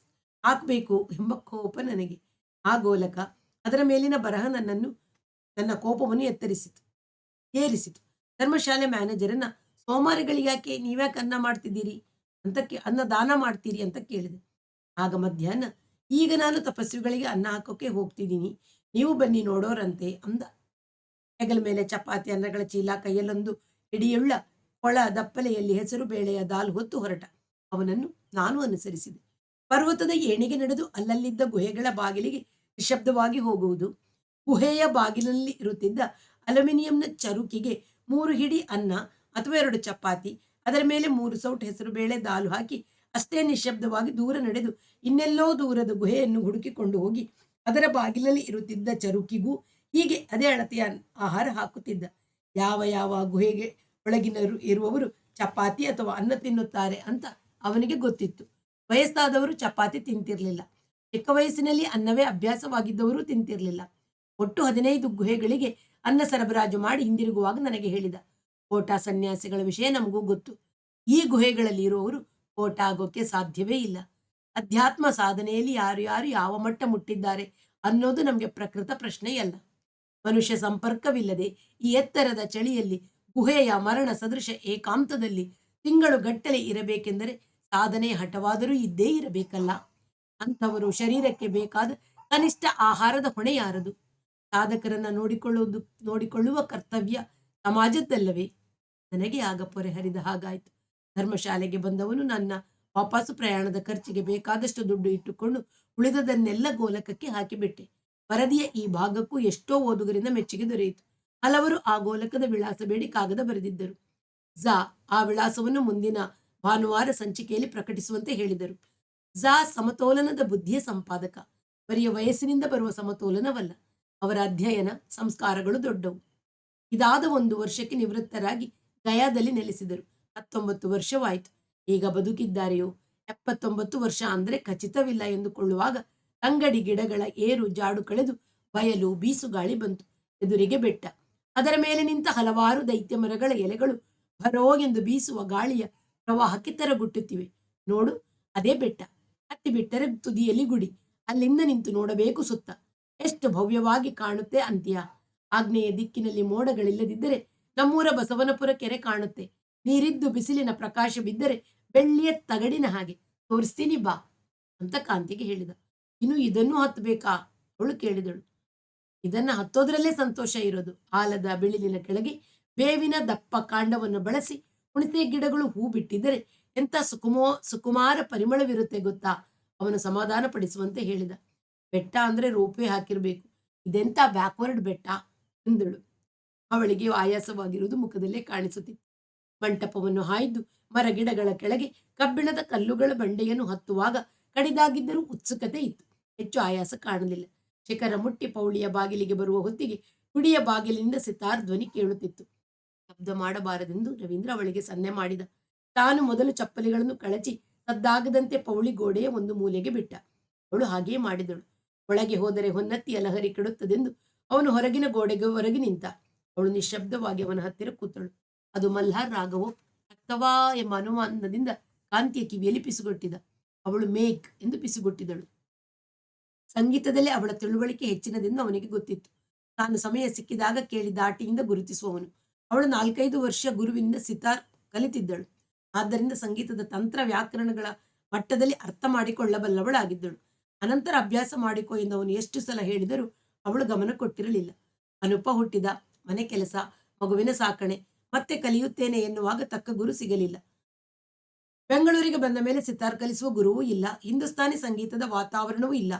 ಹಾಕಬೇಕು ಎಂಬ ಕೋಪ ನನಗೆ. ಆ ಗೋಲಕ, ಅದರ ಮೇಲಿನ ಬರಹ ನನ್ನ ಕೋಪವನ್ನು ಏರಿಸಿತು. ಧರ್ಮಶಾಲೆ ಮ್ಯಾನೇಜರನ್ನ, ಸೋಮಾರಿಗಳಿಗಾಕೆ ನೀವ್ಯಾಕೆ ಅನ್ನ ದಾನ ಮಾಡ್ತೀರಿ ಅಂತ ಕೇಳಿದೆ. ಆಗ ಮಧ್ಯಾಹ್ನ, ಈಗ ನಾನು ತಪಸ್ವಿಗಳಿಗೆ ಅನ್ನ ಹಾಕೋಕೆ ಹೋಗ್ತಿದ್ದೀನಿ, ನೀವು ಬನ್ನಿ ನೋಡೋರಂತೆ ಅಂದ. ಹೆಗಲ ಮೇಲೆ ಚಪಾತಿ ಅನ್ನಗಳ ಚೀಲ, ಕೈಯಲ್ಲೊಂದು ಹಿಡಿಯುಳ್ಳ ಕೊಳ ದಪ್ಪಲೆಯಲ್ಲಿ ಹೆಸರು ಬೇಳೆಯ ದಾಲ್ ಹೊತ್ತು ಹೊರಟ. ಅವನನ್ನು ನಾನು ಅನುಸರಿಸಿದೆ. ಪರ್ವತದ ಏಣಿಗೆ ನಡೆದು ಅಲ್ಲಲ್ಲಿದ್ದ ಗುಹೆಗಳ ಬಾಗಿಲಿಗೆ ನಿಶಬ್ದವಾಗಿ ಹೋಗುವುದು. ಗುಹೆಯ ಬಾಗಿಲಲ್ಲಿ ಇರುತ್ತಿದ್ದ ಅಲ್ಯೂಮಿನಿಯಂನ ಚರುಕಿಗೆ 3 ಹಿಡಿ ಅನ್ನ ಅಥವಾ 2 ಚಪಾತಿ, ಅದರ ಮೇಲೆ 3 ಸೌಟ್ ಹೆಸರು ಬೇಳೆ ದಾಲು ಹಾಕಿ ಅಷ್ಟೇ ನಿಶ್ಶಬ್ದವಾಗಿ ದೂರ ನಡೆದು ಇನ್ನೆಲ್ಲೋ ದೂರದ ಗುಹೆಯನ್ನು ಹುಡುಕಿಕೊಂಡು ಹೋಗಿ ಅದರ ಬಾಗಿಲಲ್ಲಿ ಇರುತ್ತಿದ್ದ ಚರುಕಿಗೂ ಹೀಗೆ ಅದೇ ಅಳತೆಯ ಆಹಾರ ಹಾಕುತ್ತಿದ್ದ. ಯಾವ ಯಾವ ಗುಹೆಗೆ ಒಳಗಿನರು ಇರುವವರು ಚಪಾತಿ ಅಥವಾ ಅನ್ನ ತಿನ್ನುತ್ತಾರೆ ಅಂತ ಅವನಿಗೆ ಗೊತ್ತಿತ್ತು. ವಯಸ್ಸಾದವರು ಚಪಾತಿ ತಿಂತಿರ್ಲಿಲ್ಲ. ಚಿಕ್ಕ ವಯಸ್ಸಿನಲ್ಲಿ ಅನ್ನವೇ ಅಭ್ಯಾಸವಾಗಿದ್ದವರು ತಿಂತಿರ್ಲಿಲ್ಲ. ಒಟ್ಟು 15 ಗುಹೆಗಳಿಗೆ ಅನ್ನ ಸರಬರಾಜು ಮಾಡಿ ಹಿಂದಿರುಗುವಾಗ ನನಗೆ ಹೇಳಿದ. ಕೋಟ ಸನ್ಯಾಸಿಗಳ ವಿಷಯ ನಮಗೂ ಗೊತ್ತು. ಈ ಗುಹೆಗಳಲ್ಲಿ ಇರುವವರು ಕೋಟ ಆಗೋಕ್ಕೆ ಸಾಧ್ಯವೇ ಇಲ್ಲ. ಅಧ್ಯಾತ್ಮ ಸಾಧನೆಯಲ್ಲಿ ಯಾರು ಯಾರು ಯಾವ ಮಟ್ಟ ಮುಟ್ಟಿದ್ದಾರೆ ಅನ್ನೋದು ನಮಗೆ ಪ್ರಕೃತ ಪ್ರಶ್ನೆಯಲ್ಲ. ಮನುಷ್ಯ ಸಂಪರ್ಕವಿಲ್ಲದೆ ಈ ಎತ್ತರದ ಚಳಿಯಲ್ಲಿ ಗುಹೆಯ ಮರಣ ಸದೃಶ ಏಕಾಂತದಲ್ಲಿ ತಿಂಗಳು ಗಟ್ಟಲೆ ಇರಬೇಕೆಂದರೆ ಸಾಧನೆ ಹಠವಾದರೂ ಇದ್ದೇ ಇರಬೇಕಲ್ಲ. ಅಂಥವರು ಶರೀರಕ್ಕೆ ಬೇಕಾದ ಕನಿಷ್ಠ ಆಹಾರದ ಹೊಣೆ ಯಾರದು? ಸಾಧಕರನ್ನ ನೋಡಿಕೊಳ್ಳುವ ಕರ್ತವ್ಯ ಸಮಾಜದ್ದಲ್ಲವೇ? ನನಗೆ ಆಗ ಪೊರೆ ಹರಿದ ಹಾಗಾಯಿತು. ಧರ್ಮಶಾಲೆಗೆ ಬಂದವನು ನನ್ನ ವಾಪಸ್ಸು ಪ್ರಯಾಣದ ಖರ್ಚಿಗೆ ಬೇಕಾದಷ್ಟು ದುಡ್ಡು ಇಟ್ಟುಕೊಂಡು ಉಳಿದದನ್ನೆಲ್ಲ ಗೋಲಕಕ್ಕೆ ಹಾಕಿಬಿಟ್ಟೆ. ವರದಿಯ ಈ ಭಾಗಕ್ಕೂ ಎಷ್ಟೋ ಓದುಗರಿಂದ ಮೆಚ್ಚುಗೆ ದೊರೆಯಿತು. ಹಲವರು ಆ ಗೋಲಕದ ವಿಳಾಸ ಬೇಡಿ ಕಾಗದ ಬರೆದಿದ್ದರು. ಝಾ ಆ ವಿಳಾಸವನ್ನು ಮುಂದಿನ ಭಾನುವಾರ ಸಂಚಿಕೆಯಲ್ಲಿ ಪ್ರಕಟಿಸುವಂತೆ ಹೇಳಿದರು. ಝಾ ಸಮತೋಲನದ ಬುದ್ಧಿಯ ಸಂಪಾದಕ. ಬರಿಯ ವಯಸ್ಸಿನಿಂದ ಬರುವ ಸಮತೋಲನವಲ್ಲ. ಅವರ ಅಧ್ಯಯನ ಸಂಸ್ಕಾರಗಳು ದೊಡ್ಡವು. ಇದಾದ 1 ವರ್ಷಕ್ಕೆ ನಿವೃತ್ತರಾಗಿ ಗಯಾದಲ್ಲಿ ನೆಲೆಸಿದರು. 19 ವರ್ಷವಾಯಿತು. ಈಗ ಬದುಕಿದ್ದಾರೆಯೋ? 79 ವರ್ಷ ಅಂದ್ರೆ ಖಚಿತವಿಲ್ಲ ಎಂದುಕೊಳ್ಳುವಾಗ ಅಂಗಡಿ ಗಿಡಗಳ ಏರು ಜಾಡು ಕಳೆದು ಬಯಲು ಬೀಸುಗಾಳಿ ಬಂತು. ಎದುರಿಗೆ ಬೆಟ್ಟ. ಅದರ ಮೇಲೆ ನಿಂತ ಹಲವಾರು ದೈತ್ಯ ಮರಗಳ ಎಲೆಗಳು ಭರೋ ಎಂದು ಬೀಸುವ ಗಾಳಿಯ ಪ್ರವಾಹಕ್ಕೆ ತೆರಗುಟ್ಟುತ್ತಿವೆ. ನೋಡು, ಅದೇ ಬೆಟ್ಟ. ಹತ್ತಿ ಬಿಟ್ಟರೆ ತುದಿಯಲ್ಲಿ ಗುಡಿ. ಅಲ್ಲಿಂದ ನಿಂತು ನೋಡಬೇಕು ಸುತ್ತ. ಎಷ್ಟು ಭವ್ಯವಾಗಿ ಕಾಣುತ್ತೆ ಅಂತ್ಯ. ಆಗ್ನೇಯ ದಿಕ್ಕಿನಲ್ಲಿ ಮೋಡಗಳಿಲ್ಲದಿದ್ದರೆ ನಮ್ಮೂರ ಬಸವನಪುರ ಕೆರೆ ಕಾಣುತ್ತೆ. ನೀರಿದ್ದು ಬಿಸಿಲಿನ ಪ್ರಕಾಶ ಬಿದ್ದರೆ ಬೆಳ್ಳಿಯ ತಗಡಿನ ಹಾಗೆ. ತೋರಿಸ್ತೀನಿ ಬಾ ಅಂತ ಕಾಂತಿಗೆ ಹೇಳಿದ. ಇನ್ನು ಇದನ್ನು ಹತ್ತಬೇಕಾ? ಅವಳು ಕೇಳಿದಳು. ಇದನ್ನ ಹತ್ತೋದ್ರಲ್ಲೇ ಸಂತೋಷ ಇರೋದು. ಆಲದ ಬಿಳಿಲಿನ ಕೆಳಗೆ ಬೇವಿನ ದಪ್ಪ ಕಾಂಡವನ್ನು ಬಳಸಿ ಹುಣಸೆ ಗಿಡಗಳು ಹೂ ಬಿಟ್ಟಿದ್ದರೆ ಎಂತ ಸುಕುಮಾರ ಪರಿಮಳವಿರುತ್ತೆ ಗೊತ್ತಾ? ಅವನು ಸಮಾಧಾನ ಪಡಿಸುವಂತೆ ಹೇಳಿದ. ಬೆಟ್ಟ ಅಂದ್ರೆ ರೋಪೇ ಹಾಕಿರ್ಬೇಕು. ಇದೆಂತ ಬ್ಯಾಕ್ವರ್ಡ್ ಬೆಟ್ಟ ಎಂದಳು. ಅವಳಿಗೆ ಆಯಾಸವಾಗಿರುವುದು ಮುಖದಲ್ಲೇ ಕಾಣಿಸುತ್ತಿತ್ತು. ಮಂಟಪವನ್ನು ಹಾಯ್ದು ಮರ ಗಿಡಗಳ ಕೆಳಗೆ ಕಬ್ಬಿಣದ ಕಲ್ಲುಗಳ ಬಂಡೆಯನ್ನು ಹತ್ತುವಾಗ ಕಡಿದಾಗಿದ್ದರೂ ಉತ್ಸುಕತೆ ಇತ್ತು. ಹೆಚ್ಚು ಆಯಾಸ ಕಾಣಲಿಲ್ಲ. ಶಿಖರ ಮುಟ್ಟಿ ಪೌಳಿಯ ಬಾಗಿಲಿಗೆ ಬರುವ ಹೊತ್ತಿಗೆ ಗುಡಿಯ ಬಾಗಿಲಿನಿಂದ ಸಿತಾರ್ ಧ್ವನಿ ಕೇಳುತ್ತಿತ್ತು. ಶಬ್ದ ಮಾಡಬಾರದೆಂದು ರವೀಂದ್ರ ಅವಳಿಗೆ ಸನ್ನೆ ಮಾಡಿದ. ತಾನು ಮೊದಲು ಚಪ್ಪಲಿಗಳನ್ನು ಕಳಚಿ ಸದ್ದಾಗದಂತೆ ಪೌಳಿ ಗೋಡೆಯ ಒಂದು ಮೂಲೆಗೆ ಬಿಟ್ಟ. ಅವಳು ಹಾಗೆಯೇ ಮಾಡಿದಳು. ಒಳಗೆ ಹೋದರೆ ಹೊನ್ನತ್ತಿಯ ಲಹರಿ ಕೆಡುತ್ತದೆಂದು ಅವನು ಹೊರಗಿನ ಗೋಡೆಗೆ ಹೊರಗೆ ನಿಂತ. ಅವಳು ನಿಶ್ಶಬ್ದವಾಗಿ ಅವನ ಹತ್ತಿರ ಕೂತಳು. ಅದು ಮಲ್ಹಾರ್ ರಾಗವೋ ಅಥವಾ ಎಂಬ ಅನುಮಾನದಿಂದ ಕಾಂತಿಯ ಕಿವಿಯಲ್ಲಿ ಪಿಸುಗೊಟ್ಟಿದ. ಅವಳು ಮೇಘ್ ಎಂದು ಪಿಸುಗೊಟ್ಟಿದಳು. ಸಂಗೀತದಲ್ಲಿ ಅವಳ ತಿಳುವಳಿಕೆ ಹೆಚ್ಚಿನದೆಂದು ಅವನಿಗೆ ಗೊತ್ತಿತ್ತು. ತಾನು ಸಮಯ ಸಿಕ್ಕಿದಾಗ ಕೇಳಿ ದಾಟಿಯಿಂದ ಗುರುತಿಸುವವನು. ಅವಳು 4-5 ವರ್ಷ ಗುರುವಿನಿಂದ ಸಿತಾರ್ ಕಲಿತಿದ್ದಳು. ಆದ್ದರಿಂದ ಸಂಗೀತದ ತಂತ್ರ ವ್ಯಾಕರಣಗಳ ಮಟ್ಟದಲ್ಲಿ ಅರ್ಥ ಮಾಡಿಕೊಳ್ಳಬಲ್ಲವಳಾಗಿದ್ದಳು. ಅನಂತರ ಅಭ್ಯಾಸ ಮಾಡಿಕೊ ಎಂದು ಅವನು ಎಷ್ಟು ಸಲ ಹೇಳಿದರೂ ಅವಳು ಗಮನ ಕೊಟ್ಟಿರಲಿಲ್ಲ. ಅನುಪ ಹುಟ್ಟಿದ, ಮನೆ ಕೆಲಸ, ಮಗುವಿನ ಸಾಕಣೆ, ಮತ್ತೆ ಕಲಿಯುತ್ತೇನೆ ಎನ್ನುವಾಗ ತಕ್ಕ ಗುರು ಸಿಗಲಿಲ್ಲ. ಬೆಂಗಳೂರಿಗೆ ಬಂದ ಮೇಲೆ ಸಿತಾರ್ ಕಲಿಸುವ ಗುರುವೂ ಇಲ್ಲ. ಹಿಂದೂಸ್ತಾನಿ ಸಂಗೀತದ ವಾತಾವರಣವೂ ಇಲ್ಲ.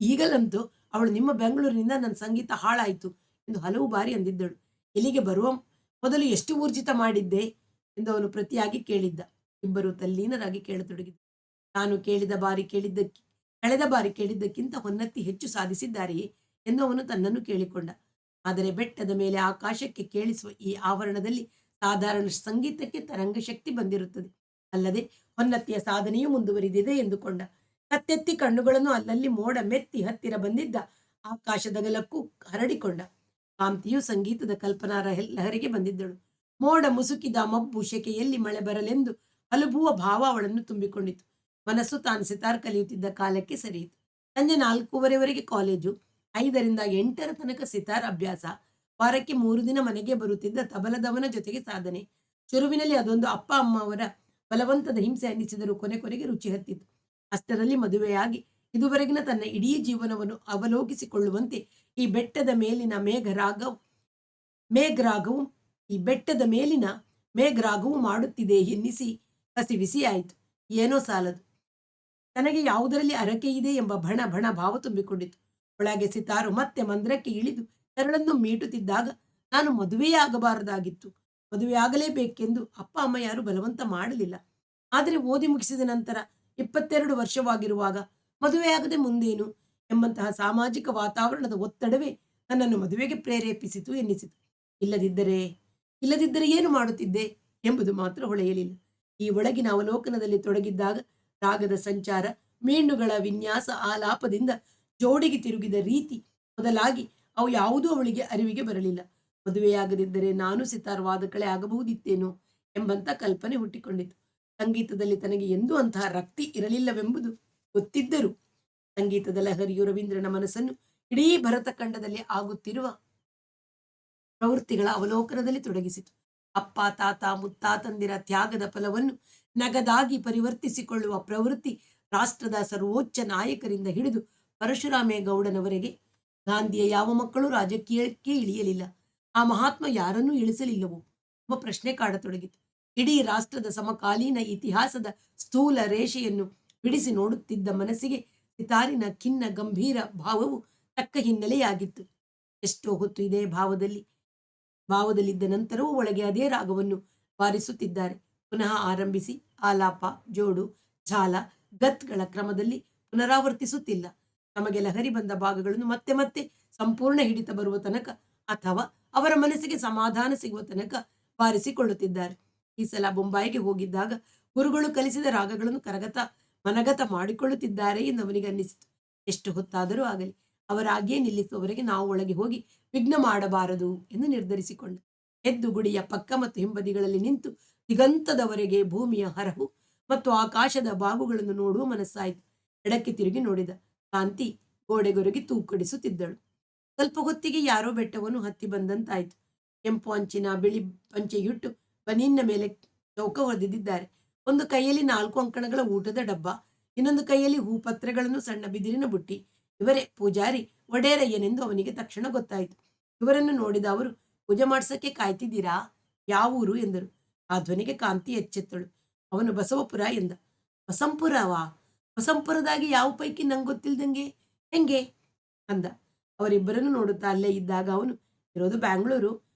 ಈಗಲಂತೂ ಅವಳು ನಿಮ್ಮ ಬೆಂಗಳೂರಿನಿಂದ ನನ್ನ ಸಂಗೀತ ಹಾಳಾಯಿತು ಎಂದು ಹಲವು ಬಾರಿ ಅಂದಿದ್ದಳು. ಇಲ್ಲಿಗೆ ಬರುವ ಮೊದಲು ಎಷ್ಟು ಊರ್ಜಿತ ಮಾಡಿದ್ದೆ ಎಂದು ಅವನು ಪ್ರತಿಯಾಗಿ ಕೇಳಿದ್ದ. ಇಬ್ಬರು ತಲ್ಲೀನರಾಗಿ ಕೇಳತೊಡಗಿದರು. ತಾನು ಕಳೆದ ಬಾರಿ ಕೇಳಿದ್ದಕ್ಕಿಂತ ಹೊನ್ನತ್ತಿ ಹೆಚ್ಚು ಸಾಧಿಸಿದ್ದಾರೆಯೇ ಎಂದು ಅವನು ತನ್ನನ್ನು ಕೇಳಿಕೊಂಡ. ಆದರೆ ಬೆಟ್ಟದ ಮೇಲೆ ಆಕಾಶಕ್ಕೆ ಕೇಳಿಸುವ ಈ ಆವರಣದಲ್ಲಿ ಸಾಧಾರಣ ಸಂಗೀತಕ್ಕೆ ತರಂಗ ಶಕ್ತಿ ಬಂದಿರುತ್ತದೆ. ಅಲ್ಲದೆ ಹೊನ್ನತ್ತಿಯ ಸಾಧನೆಯೂ ಮುಂದುವರಿದಿದೆ ಎಂದುಕೊಂಡ. ಕತ್ತೆತ್ತಿ ಕಣ್ಣುಗಳನ್ನು ಅಲ್ಲಲ್ಲಿ ಮೋಡ ಮೆತ್ತಿ ಹತ್ತಿರ ಬಂದಿದ್ದ ಆಕಾಶದಗಲಕ್ಕೂ ಹರಡಿಕೊಂಡ. ಕಾಂತಿಯು ಸಂಗೀತದ ಕಲ್ಪನಾ ಲಹರಿಗೆ ಬಂದಿದ್ದಳು. ಮೋಡ ಮುಸುಕಿದ ಮಬ್ಬು ಶೆಕೆಯಲ್ಲಿ ಮಳೆ ಬರಲೆಂದು ಅಲುಬುವ ಭಾವ ಅವಳನ್ನು ತುಂಬಿಕೊಂಡಿತು. ಮನಸ್ಸು ತಾನು ಸಿತಾರ್ ಕಲಿಯುತ್ತಿದ್ದ ಕಾಲಕ್ಕೆ ಸರಿಯಿತು. ಸಂಜೆ 4:15ವರೆಗೆ ಕಾಲೇಜು, 5ರಿಂದ 8ರ ತನಕ ಸಿತಾರ್ ಅಭ್ಯಾಸ, ವಾರಕ್ಕೆ 3 ದಿನ ಮನೆಗೆ ಬರುತ್ತಿದ್ದ ತಬಲದವನ ಜೊತೆಗೆ ಸಾಧನೆ. ಶುರುವಿನಲ್ಲಿ ಅದೊಂದು ಅಪ್ಪ ಅಮ್ಮ ಅವರ ಬಲವಂತದ ಹಿಂಸೆ ಅನ್ನಿಸಿದರೂ ಕೊನೆಗೆ ರುಚಿ ಹತ್ತಿತು. ಅಷ್ಟರಲ್ಲಿ ಮದುವೆಯಾಗಿ ಇದುವರೆಗಿನ ತನ್ನ ಇಡೀ ಜೀವನವನ್ನು ಅವಲೋಕಿಸಿಕೊಳ್ಳುವಂತೆ ಈ ಬೆಟ್ಟದ ಮೇಲಿನ ಮೇಘರಾಗವು ಈ ಬೆಟ್ಟದ ಮೇಲಿನ ಮೇಘರಾಗವು ಮಾಡುತ್ತಿದೆ ಎನ್ನಿಸಿ ಕಸಿವಿಸಿಯಾಯಿತು. ಏನೋ ಸಾಲದು. ತನಗೆ ಯಾವುದರಲ್ಲಿ ಅರಕೆ ಇದೆ ಎಂಬ ಭಣ ಭಣ ಭಾವ ತುಂಬಿಕೊಂಡಿತು. ಒಳಗೆ ಸಿತಾರು ಮತ್ತೆ ಮಂದ್ರಕ್ಕೆ ಇಳಿದು ಕರಳನ್ನು ಮೀಟುತ್ತಿದ್ದಾಗ, ನಾನು ಮದುವೆಯಾಗಬಾರದಾಗಿತ್ತು, ಮದುವೆಯಾಗಲೇಬೇಕೆಂದು ಅಪ್ಪ ಅಮ್ಮ ಯಾರು ಬಲವಂತ ಮಾಡಲಿಲ್ಲ. ಆದರೆ ಓದಿ ಮುಗಿಸಿದ ನಂತರ 22 ವರ್ಷವಾಗಿರುವಾಗ ಮದುವೆಯಾಗದೆ ಮುಂದೇನು ಎಂಬಂತಹ ಸಾಮಾಜಿಕ ವಾತಾವರಣದ ಒತ್ತಡವೇ ನನ್ನನ್ನು ಮದುವೆಗೆ ಪ್ರೇರೇಪಿಸಿತು ಎನ್ನಿಸಿತು. ಇಲ್ಲದಿದ್ದರೆ ಇಲ್ಲದಿದ್ದರೆ ಏನು ಮಾಡುತ್ತಿದ್ದೆ ಎಂಬುದು ಮಾತ್ರ ಹೊಳೆಯಲಿಲ್ಲ. ಈ ಒಳಗಿನ ಅವಲೋಕನದಲ್ಲಿ ತೊಡಗಿದ್ದಾಗ ರಾಗದ ಸಂಚಾರ, ಮೀನುಗಳ ವಿನ್ಯಾಸ, ಆಲಾಪದಿಂದ ಜೋಡಿಗೆ ತಿರುಗಿದ ರೀತಿ ಮೊದಲಾಗಿ ಅವು ಯಾವುದೂ ಅವಳಿಗೆ ಅರಿವಿಗೆ ಬರಲಿಲ್ಲ. ಮದುವೆಯಾಗದಿದ್ದರೆ ನಾನು ಸಿತಾರ್ ವಾದಕಳೆ ಆಗಬಹುದಿತ್ತೇನೋ ಎಂಬಂತ ಕಲ್ಪನೆ ಹುಟ್ಟಿಕೊಂಡಿತು. ಸಂಗೀತದಲ್ಲಿ ತನಗೆ ಎಂದೂ ಅಂತಹ ರಕ್ತಿ ಇರಲಿಲ್ಲವೆಂಬುದು ಗೊತ್ತಿದ್ದರೂ ಸಂಗೀತದ ಲಹರಿಯು ರವೀಂದ್ರನ ಮನಸ್ಸನ್ನು ಇಡೀ ಭರತಖಂಡದಲ್ಲಿ ಆಗುತ್ತಿರುವ ಪ್ರವೃತ್ತಿಗಳ ಅವಲೋಕನದಲ್ಲಿ ತೊಡಗಿಸಿತು. ಅಪ್ಪ, ತಾತ, ಮುತ್ತಾತಂದಿರ ತ್ಯಾಗದ ಫಲವನ್ನು ನಗದಾಗಿ ಪರಿವರ್ತಿಸಿಕೊಳ್ಳುವ ಪ್ರವೃತ್ತಿ ರಾಷ್ಟ್ರದ ಸರ್ವೋಚ್ಚ ನಾಯಕರಿಂದ ಹಿಡಿದು ಪರಶುರಾಮೇಗೌಡನವರೆಗೆ ಗಾಂಧಿಯ ಯಾವ ಮಕ್ಕಳು ರಾಜಕೀಯಕ್ಕೆ ಇಳಿಯಲಿಲ್ಲ. ಆ ಮಹಾತ್ಮ ಯಾರನ್ನೂ ಇಳಿಸಲಿಲ್ಲವೋ ಎಂಬ ಪ್ರಶ್ನೆ ಕಾಡತೊಡಗಿತು. ಇಡೀ ರಾಷ್ಟ್ರದ ಸಮಕಾಲೀನ ಇತಿಹಾಸದ ಸ್ಥೂಲ ರೇಷೆಯನ್ನು ಬಿಡಿಸಿ ನೋಡುತ್ತಿದ್ದ ಮನಸ್ಸಿಗೆ ಸಿತಾರಿನ ಖಿನ್ನ ಗಂಭೀರ ಭಾವವು ತಕ್ಕ ಹಿನ್ನೆಲೆಯಾಗಿತ್ತು. ಎಷ್ಟೋ ಹೊತ್ತು ಇದೇ ಭಾವದಲ್ಲಿದ್ದ ನಂತರವೂ ಒಳಗೆ ಅದೇ ರಾಗವನ್ನು ಬಾರಿಸುತ್ತಿದ್ದಾರೆ. ಪುನಃ ಆರಂಭಿಸಿ ಆಲಾಪ, ಜೋಡು, ಝಾಲ, ಗತ್ಗಳ ಕ್ರಮದಲ್ಲಿ ಪುನರಾವರ್ತಿಸುತ್ತಿಲ್ಲ. ತಮಗೆ ಲಹರಿ ಬಂದ ಭಾಗಗಳನ್ನು ಮತ್ತೆ ಮತ್ತೆ ಸಂಪೂರ್ಣ ಹಿಡಿತ ಬರುವ ತನಕ ಅಥವಾ ಅವರ ಮನಸ್ಸಿಗೆ ಸಮಾಧಾನ ಸಿಗುವ ತನಕ ಬಾರಿಸಿಕೊಳ್ಳುತ್ತಿದ್ದಾರೆ. ಈ ಸಲ ಬೊಂಬಾಯಿಗೆ ಹೋಗಿದ್ದಾಗ ಗುರುಗಳು ಕಲಿಸಿದ ರಾಗಗಳನ್ನು ಮನಗತ ಮಾಡಿಕೊಳ್ಳುತ್ತಿದ್ದಾರೆ ಎಂದು ಅವನಿಗೆ ಅನ್ನಿಸಿತು. ಎಷ್ಟು ಹೊತ್ತಾದರೂ ಆಗಲಿ ಅವರಾಗಿಯೇ ನಿಲ್ಲಿಸುವವರೆಗೆ ನಾವು ಒಳಗೆ ಹೋಗಿ ವಿಘ್ನ ಮಾಡಬಾರದು ಎಂದು ನಿರ್ಧರಿಸಿಕೊಂಡ. ಎದ್ದು ಗುಡಿಯ ಪಕ್ಕ ಮತ್ತು ಹಿಂಬದಿಗಳಲ್ಲಿ ನಿಂತು ದಿಗಂತದವರೆಗೆ ಭೂಮಿಯ ಹರಹು ಮತ್ತು ಆಕಾಶದ ಬಾಗುಗಳನ್ನು ನೋಡುವ ಮನಸ್ಸಾಯಿತು. ಎಡಕ್ಕೆ ತಿರುಗಿ ನೋಡಿದ. ಕಾಂತಿ ಗೋಡೆಗೊರಗಿ ತೂಕಡಿಸುತ್ತಿದ್ದಳು. ಸ್ವಲ್ಪ ಹೊತ್ತಿಗೆ ಯಾರೋ ಬೆಟ್ಟವನ್ನು ಹತ್ತಿ ಬಂದಂತಾಯಿತು. ಕೆಂಪು ಅಂಚಿನ ಬಿಳಿ ಪಂಚೆಯುಟ್ಟು ಬನೀನ್ನ ಮೇಲೆ ಚೌಕ ಹೊಡೆದಿದ್ದಾರೆ. ಒಂದು ಕೈಯಲ್ಲಿ 4 ಅಂಕಣಗಳ ಊಟದ ಡಬ್ಬ, ಇನ್ನೊಂದು ಕೈಯಲ್ಲಿ ಹೂಪತ್ರೆಗಳನ್ನು, ಸಣ್ಣ ಬಿದಿರಿನ ಬುಟ್ಟಿ. ಇವರೇ ಪೂಜಾರಿ ಒಡೇರಯ್ಯನೆಂದು ಅವನಿಗೆ ತಕ್ಷಣ ಗೊತ್ತಾಯಿತು. ಇವರನ್ನು ನೋಡಿದ ಅವರು, ಪೂಜೆ ಮಾಡ್ಸಕ್ಕೆ ಕಾಯ್ತಿದ್ದೀರಾ? ಯಾವೂರು ಎಂದರು. ಆ ಧ್ವನಿಗೆ ಕಾಂತಿ ಎಚ್ಚೆತ್ತಳು. ಅವನು ಬಸವಪುರ ಎಂದ. ಬಸಂಪುರವಾ? ಬಸಂಪುರದಾಗಿ ಯಾವ ಪೈಕಿ ನಂಗೆ ಗೊತ್ತಿಲ್ದಂಗೆ ಹೆಂಗೆ ಅಂದ. ಅವರಿಬ್ಬರನ್ನು ನೋಡುತ್ತಾ ಅಲ್ಲೇ ಇದ್ದಾಗ ಅವನು, ಇರೋದು ಬ್ಯಾಂಗ್ಳೂರು,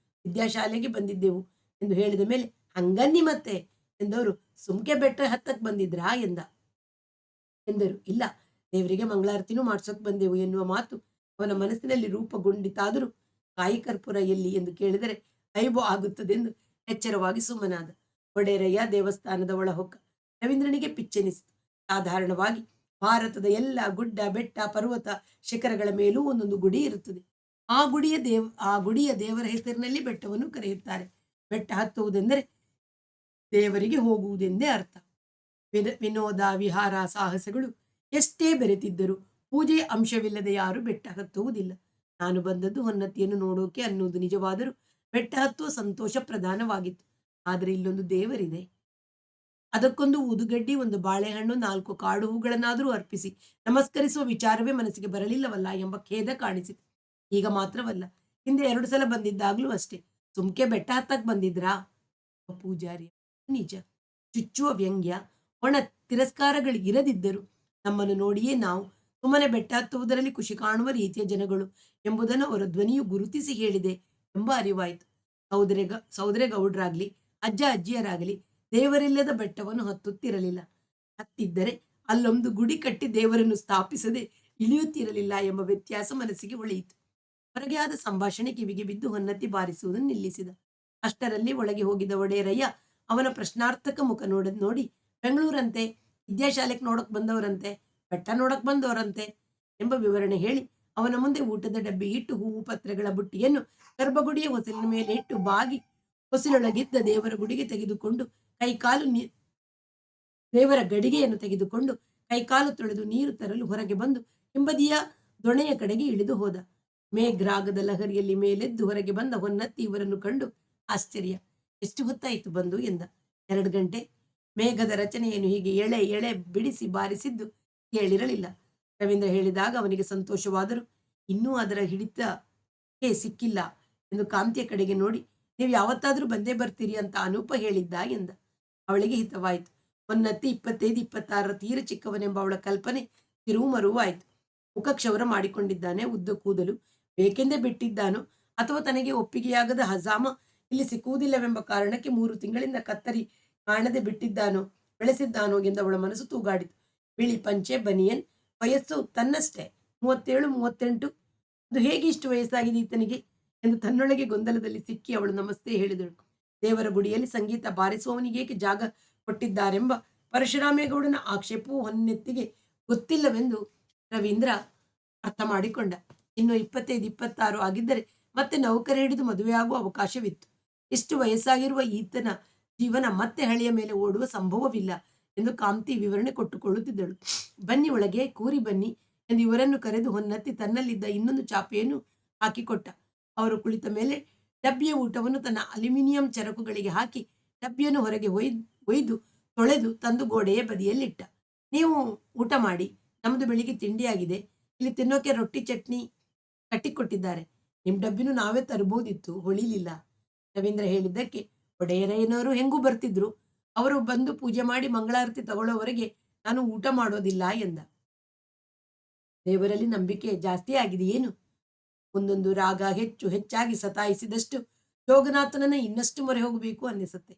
ವಿದ್ಯಾಶಾಲೆಗೆ ಬಂದಿದ್ದೆವು ಎಂದು ಹೇಳಿದ ಮೇಲೆ, ಹಂಗನ್ನಿ ಮತ್ತೆ ಎಂದವರು, ಸುಮ್ಕೆ ಬೆಟ್ಟ ಹತ್ತಕ್ಕೆ ಬಂದಿದ್ರಾ ಎಂದರು. ಇಲ್ಲ, ದೇವರಿಗೆ ಮಂಗಳಾರತಿನೂ ಮಾಡ್ಸೋಕ್ ಬಂದೆವು ಎನ್ನುವ ಮಾತು ಅವನ ಮನಸ್ಸಿನಲ್ಲಿ ರೂಪುಗೊಂಡಿತಾದರೂ ಕಾಯಿ ಕರ್ಪೂರ ಎಲ್ಲಿ ಎಂದು ಕೇಳಿದರೆ ಐಬೋ ಆಗುತ್ತದೆಂದು ಎಚ್ಚರವಾಗಿ ಸುಮ್ಮನಾದ. ಒಡೆರಯ್ಯ ದೇವಸ್ಥಾನದ ಒಳಹೊಕ್ಕ. ರವೀಂದ್ರನಿಗೆ ಪಿಚ್ಚೆನಿಸಿತು. ಸಾಧಾರಣವಾಗಿ ಭಾರತದ ಎಲ್ಲ ಗುಡ್ಡ, ಬೆಟ್ಟ, ಪರ್ವತ ಶಿಖರಗಳ ಮೇಲೂ ಒಂದೊಂದು ಗುಡಿ ಇರುತ್ತದೆ. ಆ ಗುಡಿಯ ದೇವರ ಹೆಸರಿನಲ್ಲಿ ಬೆಟ್ಟವನ್ನು ಕರೆಯುತ್ತಾರೆ. ಬೆಟ್ಟ ಹತ್ತುವುದೆಂದರೆ ದೇವರಿಗೆ ಹೋಗುವುದೆಂದೇ ಅರ್ಥ. ವಿನೋದ, ವಿಹಾರ, ಸಾಹಸಗಳು ಎಷ್ಟೇ ಬೆರೆತಿದ್ದರೂ ಪೂಜೆಯ ಅಂಶವಿಲ್ಲದೆ ಯಾರು ಬೆಟ್ಟ ಹತ್ತುವುದಿಲ್ಲ. ನಾನು ಬಂದದ್ದು ಹೊನ್ನತಿಯನ್ನು ನೋಡೋಕೆ ಅನ್ನುವುದು ನಿಜವಾದರೂ ಬೆಟ್ಟ ಹತ್ತುವ ಸಂತೋಷ ಪ್ರಧಾನವಾಗಿತ್ತು. ಆದರೆ ಇಲ್ಲೊಂದು ದೇವರಿದೆ, ಅದಕ್ಕೊಂದು ಊದುಗಡ್ಡಿ, ಒಂದು ಬಾಳೆಹಣ್ಣು, 4 ಕಾಡು ಹೂಗಳನ್ನಾದರೂ ಅರ್ಪಿಸಿ ನಮಸ್ಕರಿಸುವ ವಿಚಾರವೇ ಮನಸ್ಸಿಗೆ ಬರಲಿಲ್ಲವಲ್ಲ ಎಂಬ ಖೇದ ಕಾಣಿಸಿತು. ಈಗ ಮಾತ್ರವಲ್ಲ, ಹಿಂದೆ 2 ಸಲ ಬಂದಿದ್ದಾಗಲೂ ಅಷ್ಟೇ. ಸುಮ್ಕೆ ಬೆಟ್ಟ ಹತ್ತಕ್ಕೆ ಬಂದಿದ್ರಾ? ಪೂಜಾರಿ ನಿಜ. ಚುಚ್ಚುವ ವ್ಯಂಗ್ಯ, ಒಣ ತಿರಸ್ಕಾರಗಳು ಇರದಿದ್ದರು ನಮ್ಮನ್ನು ನೋಡಿಯೇ ನಾವು ಸುಮ್ಮನೆ ಬೆಟ್ಟ ಹತ್ತುವುದರಲ್ಲಿ ಖುಷಿ ಕಾಣುವ ರೀತಿಯ ಜನಗಳು ಎಂಬುದನ್ನು ಅವರ ಧ್ವನಿಯು ಗುರುತಿಸಿ ಹೇಳಿದೆ ಎಂಬ ಅರಿವಾಯಿತು. ಸೌದರೆಗೌಡರಾಗ್ಲಿ ಅಜ್ಜ ಅಜ್ಜಿಯರಾಗಲಿ ದೇವರಿಲ್ಲದ ಬೆಟ್ಟವನ್ನು ಹತ್ತುತ್ತಿರಲಿಲ್ಲ. ಹತ್ತಿದ್ದರೆ ಅಲ್ಲೊಂದು ಗುಡಿ ಕಟ್ಟಿ ದೇವರನ್ನು ಸ್ಥಾಪಿಸದೆ ಇಳಿಯುತ್ತಿರಲಿಲ್ಲ ಎಂಬ ವ್ಯತ್ಯಾಸ ಮನಸ್ಸಿಗೆ ಹೊಳೆಯಿತು. ಹೊರಗೆ ಆದ ಸಂಭಾಷಣೆ ಕಿವಿಗೆ ಬಿದ್ದು ಹೊನ್ನತಿ ಬಾರಿಸುವುದನ್ನು ನಿಲ್ಲಿಸಿದ. ಅಷ್ಟರಲ್ಲಿ ಒಳಗೆ ಹೋಗಿದ ಒಡೆಯರಯ್ಯ ಅವನ ಪ್ರಶ್ನಾರ್ಥಕ ಮುಖ ನೋಡಿ, ಬೆಂಗಳೂರಂತೆ, ವಿದ್ಯಾಶಾಲೆಗೆ ನೋಡಕ್ ಬಂದವರಂತೆ, ಬೆಟ್ಟ ನೋಡಕ್ ಬಂದವರಂತೆ ಎಂಬ ವಿವರಣೆ ಹೇಳಿ ಅವನ ಮುಂದೆ ಊಟದ ಡಬ್ಬಿ ಇಟ್ಟು ಹೂವು ಪತ್ರೆಗಳ ಬುಟ್ಟಿಯನ್ನು ಗರ್ಭಗುಡಿಯ ಹೊಸಲಿನ ಮೇಲೆ ಇಟ್ಟು ಬಾಗಿ ಹೊಸಲೊಳಗಿದ್ದ ದೇವರ ಗುಡಿಗೆ ತೆಗೆದುಕೊಂಡು ದೇವರ ಗಡಿಗೆಯನ್ನು ತೆಗೆದುಕೊಂಡು ಕೈಕಾಲು ತೊಳೆದು ನೀರು ತರಲು ಹೊರಗೆ ಬಂದು ಹಿಂಬದಿಯ ದೊಣೆಯ ಕಡೆಗೆ ಇಳಿದು ಹೋದ. ಮೇಘ್ರಾಗದ ಲಹರಿಯಲ್ಲಿ ಮೇಲೆದ್ದು ಹೊರಗೆ ಬಂದ ಹೊನ್ನತ್ತಿ ಇವರನ್ನು ಕಂಡು ಆಶ್ಚರ್ಯ. ಎಷ್ಟು ಹೊತ್ತಾಯಿತು ಬಂದು ಎಂದ. 2 ಗಂಟೆ. ಮೇಘದ ರಚನೆಯನ್ನು ಹೀಗೆ ಎಳೆ ಎಳೆ ಬಿಡಿಸಿ ಬಾರಿಸಿದ್ದು ಕೇಳಿರಲಿಲ್ಲ. ರವೀಂದ್ರ ಹೇಳಿದಾಗ ಅವನಿಗೆ ಸಂತೋಷವಾದರೂ ಇನ್ನೂ ಅದರ ಹಿಡಿತಕ್ಕೆ ಸಿಕ್ಕಿಲ್ಲ ಎಂದು ಕಾಂತಿಯ ಕಡೆಗೆ ನೋಡಿ, ನೀವು ಯಾವತ್ತಾದರೂ ಬಂದೇ ಬರ್ತೀರಿ ಅಂತ ಅನೂಪ ಹೇಳಿದ್ದ ಎಂದ. ಅವಳಿಗೆ ಹಿತವಾಯಿತು. ಹೊನ್ನತ್ತಿ 25-26 ತೀರ ಚಿಕ್ಕವನೆಂಬ ಅವಳ ಕಲ್ಪನೆ ತಿರುವು ಮರುವಾಯಿತು. ಮುಖ ಕ್ಷೌರ ಮಾಡಿಕೊಂಡಿದ್ದಾನೆ, ಉದ್ದ ಕೂದಲು ಬೇಕೆಂದೇ ಬಿಟ್ಟಿದ್ದಾನೋ ಅಥವಾ ತನಗೆ ಒಪ್ಪಿಗೆಯಾಗದ ಹಜಾಮ ಇಲ್ಲಿ ಸಿಕ್ಕುವುದಿಲ್ಲವೆಂಬ ಕಾರಣಕ್ಕೆ 3 ತಿಂಗಳಿಂದ ಕತ್ತರಿ ಕಾಣದೆ ಬಿಟ್ಟಿದ್ದಾನೋ ಬೆಳೆಸಿದ್ದಾನೋ ಎಂದು ಅವಳ ಮನಸ್ಸು ತೂಗಾಡಿತು. ಬಿಳಿ ಪಂಚೆ ಬನಿಯನ್, ವಯಸ್ಸು ತನ್ನಷ್ಟೇ 37-38. ಅದು ಹೇಗೆ ಇಷ್ಟು ವಯಸ್ಸಾಗಿದೆ ಈತನಿಗೆ ಎಂದು ತನ್ನೊಳಗೆ ಗೊಂದಲದಲ್ಲಿ ಸಿಕ್ಕಿ ಅವಳು ನಮಸ್ತೆ ಹೇಳಿದಳು. ದೇವರ ಗುಡಿಯಲ್ಲಿ ಸಂಗೀತ ಬಾರಿಸುವವನಿಗೇಕೆ ಜಾಗ ಕೊಟ್ಟಿದ್ದಾರೆಂಬ ಪರಶುರಾಮೇಗೌಡನ ಆಕ್ಷೇಪವು ಹೊನ್ನೆತ್ತಿಗೆ ಗೊತ್ತಿಲ್ಲವೆಂದು ರವೀಂದ್ರ ಅರ್ಥ ಮಾಡಿಕೊಂಡ. ಇನ್ನು 25-26 ಆಗಿದ್ದರೆ ಮತ್ತೆ ನೌಕರಿ ಹಿಡಿದು ಮದುವೆಯಾಗುವ ಅವಕಾಶವಿತ್ತು. ಇಷ್ಟು ವಯಸ್ಸಾಗಿರುವ ಈತನ ಜೀವನ ಮತ್ತೆ ಹಳೆಯ ಮೇಲೆ ಓಡುವ ಸಂಭವವಿಲ್ಲ ಎಂದು ಕಾಂತಿ ವಿವರಣೆ ಕೊಟ್ಟುಕೊಳ್ಳುತ್ತಿದ್ದಳು. ಬನ್ನಿ ಒಳಗೆ, ಕೂರಿ ಬನ್ನಿ ಎಂದು ಇವರನ್ನು ಕರೆದು ಹೊನ್ನತ್ತಿ ತನ್ನಲ್ಲಿದ್ದ ಇನ್ನೊಂದು ಚಾಪೆಯನ್ನು ಹಾಕಿಕೊಟ್ಟ. ಅವರು ಕುಳಿತ ಮೇಲೆ ಡಬ್ಬಿಯ ಊಟವನ್ನು ತನ್ನ ಅಲ್ಯೂಮಿನಿಯಂ ಚರಕುಗಳಿಗೆ ಹಾಕಿ ಡಬ್ಬಿಯನ್ನು ಹೊರಗೆ ಒಯ್ದು ತೊಳೆದು ತಂದು ಗೋಡೆಯ ಬದಿಯಲ್ಲಿಟ್ಟ. ನೀವು ಊಟ ಮಾಡಿ, ನಮ್ಮದು ಬೆಳಿಗ್ಗೆ ತಿಂಡಿಯಾಗಿದೆ. ಇಲ್ಲಿ ತಿನ್ನೋಕೆ ರೊಟ್ಟಿ ಚಟ್ನಿ ಕಟ್ಟಿಕೊಟ್ಟಿದ್ದಾರೆ. ನಿಮ್ಮ ಡಬ್ಬಿನೂ ನಾವೇ ತರಬಹುದಿತ್ತು, ಹೊಳಿಲಿಲ್ಲ. ರವೀಂದ್ರ ಹೇಳಿದ್ದಕ್ಕೆ ಒಡೆಯರಯ್ಯನವರು ಹೆಂಗೂ ಬರ್ತಿದ್ರು, ಅವರು ಬಂದು ಪೂಜೆ ಮಾಡಿ ಮಂಗಳಾರತಿ ತಗೊಳ್ಳೋವರೆಗೆ ನಾನು ಊಟ ಮಾಡೋದಿಲ್ಲ ಎಂದ. ದೇವರಲ್ಲಿ ನಂಬಿಕೆ ಜಾಸ್ತಿ ಆಗಿದೆ ಏನು? ಒಂದೊಂದು ರಾಗ ಹೆಚ್ಚು ಹೆಚ್ಚಾಗಿ ಸತಾಯಿಸಿದಷ್ಟು ಜೋಗನಾಥನನ್ನ ಇನ್ನಷ್ಟು ಮೊರೆ ಹೋಗಬೇಕು ಅನ್ನಿಸುತ್ತೆ.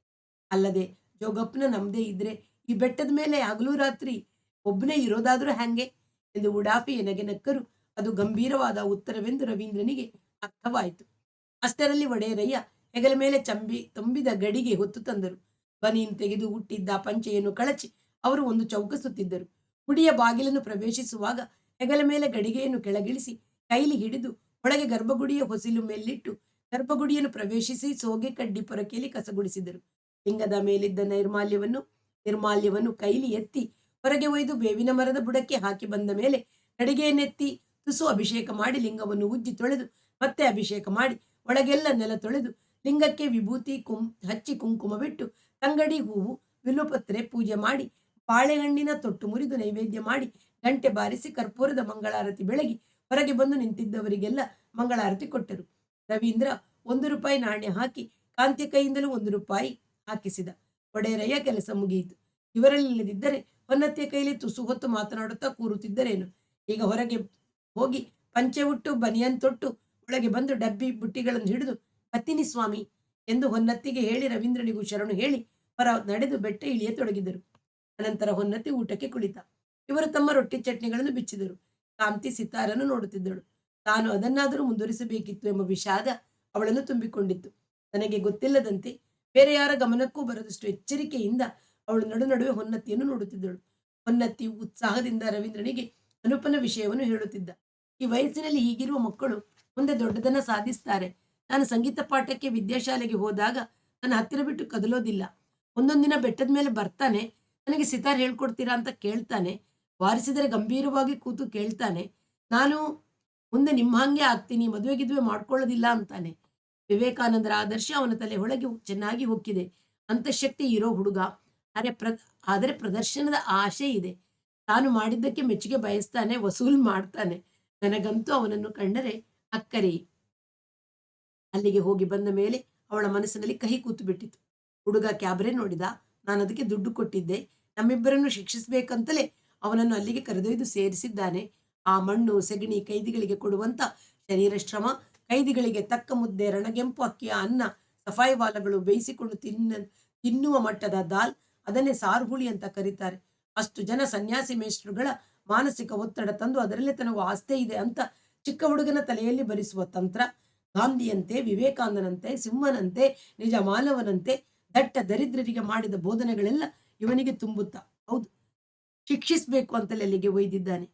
ಅಲ್ಲದೆ ಜೋಗಪ್ಪನ ನಮ್ಮದೇ ಇದ್ರೆ ಈ ಬೆಟ್ಟದ ಮೇಲೆ ಹಗಲು ರಾತ್ರಿ ಒಬ್ಬನೇ ಇರೋದಾದ್ರೂ ಹ್ಯಾಂಗೆ ಎಂದು ಉಡಾಫಿ ಎನಗೆ ನಕ್ಕರು. ಅದು ಗಂಭೀರವಾದ ಉತ್ತರವೆಂದು ರವೀಂದ್ರನಿಗೆ ಅರ್ಥವಾಯಿತು. ಅಷ್ಟರಲ್ಲಿ ಒಡೆಯರಯ್ಯ ಹೆಗಲ ಮೇಲೆ ತುಂಬಿದ ಗಡಿಗೆ ಹೊತ್ತು ತಂದರು. ಬನೀನ್ ತೆಗೆದು ಹುಟ್ಟಿದ್ದ ಪಂಚೆಯನ್ನು ಕಳಚಿ ಅವರು ಒಂದು ಚೌಕ ಸುತ್ತಿದ್ದರು. ಗುಡಿಯ ಬಾಗಿಲನ್ನು ಪ್ರವೇಶಿಸುವಾಗ ಹೆಗಲ ಮೇಲೆ ಗಡಿಗೆಯನ್ನು ಕೆಳಗಿಳಿಸಿ ಕೈಲಿ ಹಿಡಿದು ಒಳಗೆ ಗರ್ಭಗುಡಿಯ ಹೊಸಿಲು ಮೇಲಿಟ್ಟು ಗರ್ಭಗುಡಿಯನ್ನು ಪ್ರವೇಶಿಸಿ ಸೋಗೆ ಕಡ್ಡಿ ಪೊರಕೆಯಲ್ಲಿ ಕಸಗುಡಿಸಿದರು. ಲಿಂಗದ ಮೇಲಿದ್ದ ನಿರ್ಮಾಲ್ಯವನ್ನು ಕೈಲಿ ಎತ್ತಿ ಹೊರಗೆ ಒಯ್ದು ಬೇವಿನ ಮರದ ಬುಡಕ್ಕೆ ಹಾಕಿ ಬಂದ ಮೇಲೆ ಗಡಿಗೆಯನ್ನೆತ್ತಿ ತುಸು ಅಭಿಷೇಕ ಮಾಡಿ ಲಿಂಗವನ್ನು ಉಜ್ಜಿ ತೊಳೆದು ಮತ್ತೆ ಅಭಿಷೇಕ ಮಾಡಿ ಒಳಗೆಲ್ಲ ನೆಲ ತೊಳೆದು ಲಿಂಗಕ್ಕೆ ವಿಭೂತಿ ಹಚ್ಚಿ ಕುಂಕುಮ ಬಿಟ್ಟು ತಂಗಡಿ ಹೂವು ವಿಲ್ಲುಪತ್ರೆ ಪೂಜೆ ಮಾಡಿ ಬಾಳೆಹಣ್ಣಿನ ತೊಟ್ಟು ಮುರಿದು ನೈವೇದ್ಯ ಮಾಡಿ ಗಂಟೆ ಬಾರಿಸಿ ಕರ್ಪೂರದ ಮಂಗಳಾರತಿ ಬೆಳಗಿ ಹೊರಗೆ ಬಂದು ನಿಂತಿದ್ದವರಿಗೆಲ್ಲ ಮಂಗಳಾರತಿ ಕೊಟ್ಟರು. ರವೀಂದ್ರ 1 ರೂಪಾಯಿ ನಾಣ್ಯ ಹಾಕಿ ಕಾಂತಿ ಕೈಯಿಂದಲೂ 1 ರೂಪಾಯಿ ಹಾಕಿಸಿದ. ಒಡೆಯರಯ್ಯ ಕೆಲಸ ಮುಗಿಯಿತು. ಇವರಲ್ಲಿ ಇಲ್ಲದಿದ್ದರೆ ಹೊನ್ನತ್ತಿಯ ಕೈಲಿ ತುಸು ಹೊತ್ತು ಮಾತನಾಡುತ್ತಾ ಕೂರುತ್ತಿದ್ದರೇನು. ಈಗ ಹೊರಗೆ ಹೋಗಿ ಪಂಚೆ ಉಟ್ಟು ಬನಿಯನ್ ತೊಟ್ಟು ಒಳಗೆ ಬಂದು ಡಬ್ಬಿ ಬುಟ್ಟಿಗಳನ್ನು ಹಿಡಿದು ಬತ್ತೀನಿ ಸ್ವಾಮಿ ಎಂದು ಹೊನ್ನತ್ತಿಗೆ ಹೇಳಿ ರವೀಂದ್ರನಿಗೂ ಶರಣು ಹೇಳಿ ಹೊರ ನಡೆದು ಬೆಟ್ಟ ಇಳಿಯತೊಡಗಿದರು. ಅನಂತರ ಹೊನ್ನತ್ತಿ ಊಟಕ್ಕೆ ಕುಳಿತ. ಇವರು ತಮ್ಮ ರೊಟ್ಟಿ ಚಟ್ನಿಗಳನ್ನು ಬಿಚ್ಚಿದರು. ಕಾಂತಿ ಸಿತಾರನ್ನು ನೋಡುತ್ತಿದ್ದಳು. ತಾನು ಅದನ್ನಾದರೂ ಮುಂದುವರಿಸಬೇಕಿತ್ತು ಎಂಬ ವಿಷಾದ ಅವಳನ್ನು ತುಂಬಿಕೊಂಡಿತ್ತು. ತನಗೆ ಗೊತ್ತಿಲ್ಲದಂತೆ ಬೇರೆ ಯಾರ ಗಮನಕ್ಕೂ ಬರದಷ್ಟು ಎಚ್ಚರಿಕೆಯಿಂದ ಅವಳು ನಡುವೆ ಹೊನ್ನತ್ತಿಯನ್ನು ನೋಡುತ್ತಿದ್ದಳು. ಹೊನ್ನತ್ತಿ ಉತ್ಸಾಹದಿಂದ ರವೀಂದ್ರನಿಗೆ ಅನುಪನ ವಿಷಯವನ್ನು ಹೇಳುತ್ತಿದ್ದ. ಈ ವಯಸ್ಸಿನಲ್ಲಿ ಹೀಗಿರುವ ಮಕ್ಕಳು ಮುಂದೆ ದೊಡ್ಡದನ್ನ ಸಾಧಿಸ್ತಾರೆ. ನಾನು ಸಂಗೀತ ಪಾಠಕ್ಕೆ ವಿದ್ಯಾಶಾಲೆಗೆ ಹೋದಾಗ ನನ್ನ ಹತ್ತಿರ ಬಿಟ್ಟು ಕದಲೋದಿಲ್ಲ. ಒಂದೊಂದಿನ ಬೆಟ್ಟದ ಮೇಲೆ ಬರ್ತಾನೆ, ನನಗೆ ಸಿತಾರ್ ಹೇಳ್ಕೊಡ್ತೀರಾ ಅಂತ ಕೇಳ್ತಾನೆ. ವಾರಿಸಿದರೆ ಗಂಭೀರವಾಗಿ ಕೂತು ಕೇಳ್ತಾನೆ. ನಾನು ಮುಂದೆ ನಿಮ್ಮ ಹಾಗೆ ಆಗ್ತೀನಿ, ಮದುವೆ ಮಾಡ್ಕೊಳ್ಳೋದಿಲ್ಲ ಅಂತಾನೆ. ವಿವೇಕಾನಂದರ ಆದರ್ಶ ಅವನ ತಲೆ ಒಳಗೆ ಚೆನ್ನಾಗಿ ಹೊಕ್ಕಿದೆ. ಅಂತಃಶಕ್ತಿ ಇರೋ ಹುಡುಗ. ಆದರೆ ಪ್ರದರ್ಶನದ ಆಶೆ ಇದೆ. ತಾನು ಮಾಡಿದ್ದಕ್ಕೆ ಮೆಚ್ಚುಗೆ ಬಯಸ್ತಾನೆ, ವಸೂಲ್ ಮಾಡ್ತಾನೆ. ನನಗಂತೂ ಅವನನ್ನು ಕಂಡರೆ ಅಕ್ಕರೆ. ಅಲ್ಲಿಗೆ ಹೋಗಿ ಬಂದ ಮೇಲೆ ಅವಳ ಮನಸ್ಸಿನಲ್ಲಿ ಕಹಿ ಕೂತು ಬಿಟ್ಟಿತು. ಹುಡುಗ ಕ್ಯಾಬ್ರೆ ನೋಡಿದ. ನಾನು ಅದಕ್ಕೆ ದುಡ್ಡು ಕೊಟ್ಟಿದ್ದೆ. ನಮ್ಮಿಬ್ಬರನ್ನು ಶಿಕ್ಷಿಸಬೇಕಂತಲೇ ಅವನನ್ನು ಅಲ್ಲಿಗೆ ಕರೆದೊಯ್ದು ಸೇರಿಸಿದ್ದಾನೆ. ಆ ಮಣ್ಣು ಸೆಗಣಿ ಕೈದಿಗಳಿಗೆ ಕೊಡುವಂತ ಶರೀರ ಶ್ರಮ, ಕೈದಿಗಳಿಗೆ ತಕ್ಕ ಮುದ್ದೆ, ರಣಗೆಂಪು ಅಕ್ಕಿಯ ಅನ್ನ, ಸಫಾಯಿ ವಾಲಗಳು ಬೇಯಿಸಿಕೊಂಡು ತಿನ್ನುವ ಮಟ್ಟದ ದಾಲ್, ಅದನ್ನೇ ಸಾರ್ಹುಳಿ ಅಂತ ಕರೀತಾರೆ. ಅಷ್ಟು ಜನ ಸನ್ಯಾಸಿ ಮೇಷ್ಟ್ರುಗಳ ಮಾನಸಿಕ ಒತ್ತಡ ತಂದು ಅದರಲ್ಲೇ ತನಗೂ ಆಸ್ತೆ ಇದೆ ಅಂತ ಚಿಕ್ಕ ಹುಡುಗನ ತಲೆಯಲ್ಲಿ ಬರಿಸುವ ತಂತ್ರ. ಗಾಂಧಿಯಂತೆ, ವಿವೇಕಾನಂದಂತೆ, ಸಿಂಹನಂತೆ, ನಿಜ ಮಾನವನಂತೆ ದಟ್ಟ ದರಿದ್ರರಿಗೆ ಮಾಡಿದ ಬೋಧನೆಗಳೆಲ್ಲ ಇವನಿಗೆ ತುಂಬುತ್ತಾ. ಹೌದು, ಶಿಕ್ಷಿಸಬೇಕು ಅಂತಲೇ ಅಲ್ಲಿಗೆ ಒಯ್ದಿದ್ದಾನೆ.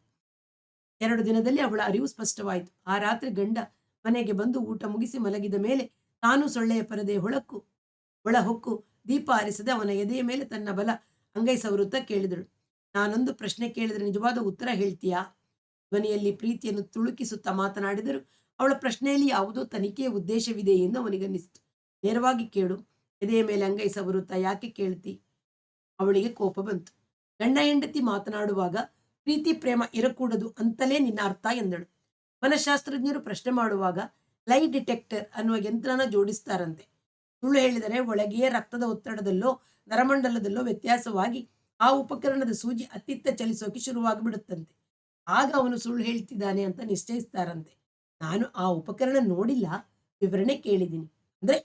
2 ದಿನದಲ್ಲಿ ಅವಳ ಅರಿವು ಸ್ಪಷ್ಟವಾಯಿತು. ಆ ರಾತ್ರಿ ಗಂಡ ಮನೆಗೆ ಬಂದು ಊಟ ಮುಗಿಸಿ ಮಲಗಿದ ಮೇಲೆ ತಾನು ಸೊಳ್ಳೆಯ ಪರದೆಯ ಒಳ ಹೊಕ್ಕು ದೀಪ ಆರಿಸದೆ ಅವನ ಎದೆಯ ಮೇಲೆ ತನ್ನ ಬಲ ಅಂಗೈ ಸವರುತ್ತಾ ಕೇಳಿದಳು. ನಾನೊಂದು ಪ್ರಶ್ನೆ ಕೇಳಿದರೆ ನಿಜವಾದ ಉತ್ತರ ಹೇಳ್ತೀಯಾ? ಧ್ವನಿಯಲ್ಲಿ ಪ್ರೀತಿಯನ್ನು ತುಳುಕಿಸುತ್ತಾ ಮಾತನಾಡಿದರು. ಅವಳ ಪ್ರಶ್ನೆಯಲ್ಲಿ ಯಾವುದೋ ತನಿಖೆಯ ಉದ್ದೇಶವಿದೆ ಎಂದು ಅವನಿಗನ್ನಿಸಿತು. ನೇರವಾಗಿ ಕೇಳು. ಎದೆಯ ಮೇಲೆ ಅಂಗೈ ಸವರುತ್ತಾ ಯಾಕೆ ಕೇಳ್ತಿ? ಅವಳಿಗೆ ಕೋಪ ಬಂತು. ಗಂಡ ಹೆಂಡತಿ ಮಾತನಾಡುವಾಗ ಪ್ರೀತಿ ಪ್ರೇಮ ಇರಕೂಡದು ಅಂತಲೇ ನಿನ್ನ ಅರ್ಥ ಎಂದಳು. ಮನಃಶಾಸ್ತ್ರಜ್ಞರು ಪ್ರಶ್ನೆ ಮಾಡುವಾಗ ಲೈ ಡಿಟೆಕ್ಟರ್ ಅನ್ನುವ ಯಂತ್ರನ ಜೋಡಿಸ್ತಾರಂತೆ. ಸುಳ್ಳು ಹೇಳಿದರೆ ಒಳಗೆಯೇ ರಕ್ತದ ಒತ್ತಡದಲ್ಲೋ ನರಮಂಡಲದಲ್ಲೋ ವ್ಯತ್ಯಾಸವಾಗಿ ಆ ಉಪಕರಣದ ಸೂಜಿ ಅತ್ತಿತ್ತ ಚಲಿಸೋಕೆ ಶುರುವಾಗಿಬಿಡುತ್ತಂತೆ. ಆಗ ಅವನು ಸುಳ್ಳು ಹೇಳ್ತಿದ್ದಾನೆ ಅಂತ ನಿಶ್ಚಯಿಸ್ತಾರಂತೆ. ನಾನು ಆ ಉಪಕರಣ ನೋಡಿಲ್ಲ, ವಿವರಣೆ ಕೇಳಿದ್ದೀನಿ ಅಂದ್ರೆ